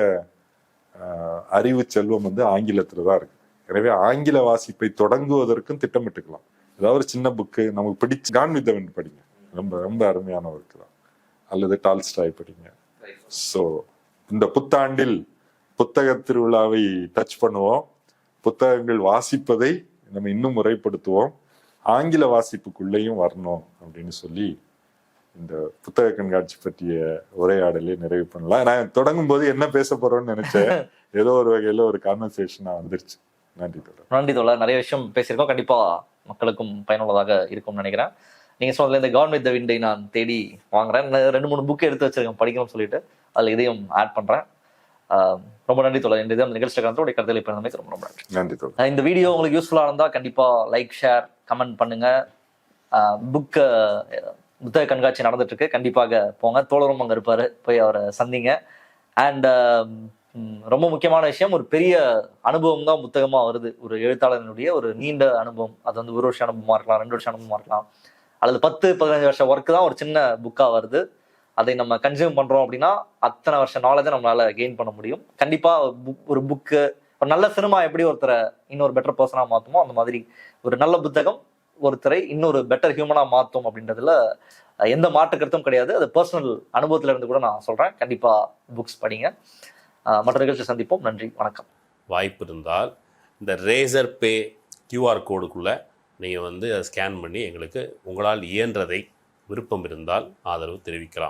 அறிவு செல்வம் ஆங்கிலத்துலதான் இருக்கு. எனவே ஆங்கில வாசிப்பை தொடங்குவதற்கும் திட்டமிட்டுக்கலாம். ஏதாவது ஒரு சின்ன புக்கு நமக்கு பிடிச்ச கான் வித் த விண்ட் படிங்க, ரொம்ப ரொம்ப அருமையான ஒர்க்கு தான். அல்லது டால்ஸ்டாய் படிங்க. ஸோ இந்த புத்தாண்டில் புத்தக திருவிழாவை டச் பண்ணுவோம். புத்தகங்கள் வாசிப்பதை நம்ம இன்னும் முறைப்படுத்துவோம். ஆங்கில வாசிப்புக்குள்ளேயும் வரணும் அப்படின்னு சொல்லி இந்த புத்தக கண்காட்சி பற்றிய உரையாடலே நிறைவு பண்ணலாம். நான் தொடங்கும் போது என்ன பேச போறோம்னு நினைச்சேன், ஏதோ ஒரு வகையில ஒரு கான்வர்சேஷனா வந்துருச்சு. நன்றி தோழர். நன்றி தோழர். நிறைய விஷயம் பேசியிருக்கோம். கண்டிப்பா மக்களுக்கும் பயனுள்ளதாக இருக்கும்னு நினைக்கிறேன். நீங்க சொன்னதுல இந்த கான் வித் த விண்டை நான் தேடி வாங்குறேன். 2-3 புக்கு எடுத்து வச்சிருக்கேன் படிக்கணும்னு சொல்லிட்டு, அதுல இதையும் ஆட் பண்றேன். ரொம்ப நன்றி தோழர். இந்த நிகழ்ச்சி கருத்துடைய கருத்தில் பண்ணதுக்கு ரொம்ப ரொம்ப நன்றி. நன்றி தோழர். இந்த வீடியோ உங்களுக்கு யூஸ்ஃபுல்லா இருந்தா கண்டிப்பா லைக், ஷேர், கமெண்ட் பண்ணுங்க. புத்தக கண்காட்சி நடந்துட்டு இருக்கு, கண்டிப்பாக போங்க. தோழரும் அங்க இருப்பாரு, போய் அவரை சந்திங்க. அண்ட் ரொம்ப முக்கியமான விஷயம், ஒரு பெரிய அனுபவம் தான் புத்தகமா வருது. ஒரு எழுத்தாளனுடைய ஒரு நீண்ட அனுபவம். அது 1 வருஷ அனுபவமா இருக்கலாம், 2 வருஷ அனுபவமா இருக்கலாம், அல்லது 10-15 வருஷம் ஒர்க் தான் ஒரு சின்ன புக்கா வருது. அதை நம்ம கன்சியூம் பண்றோம் அப்படின்னா அத்தனை வருஷம் நாலேஜை நம்மளால கெயின் பண்ண முடியும். கண்டிப்பா ஒரு புக்கு, ஒரு நல்ல சினிமா எப்படி ஒருத்தரை இன்னொரு பெட்டர் பர்சனா மாத்துமோ, அந்த மாதிரி ஒரு நல்ல புத்தகம் ஒருத்தரை இன்னொரு பெட்டர் ஹியூமனா மாத்தும் அப்படின்றதுல எந்த மாற்று கருத்தும் கிடையாது. அது பர்சனல் அனுபவத்துல இருந்து கூட நான் சொல்றேன். கண்டிப்பா புக்ஸ் படிங்க. மற்ற நிகழ்ச்சி சந்திப்போம். நன்றி, வணக்கம். வாய்ப்பு இருந்தால் இந்த ரேசர் பே கியூஆர் கோடுக்குள்ளே நீங்கள் அதை ஸ்கேன் பண்ணி எங்களுக்கு உங்களால் இயன்றதை, விருப்பம் இருந்தால் ஆதரவு தெரிவிக்கலாம்.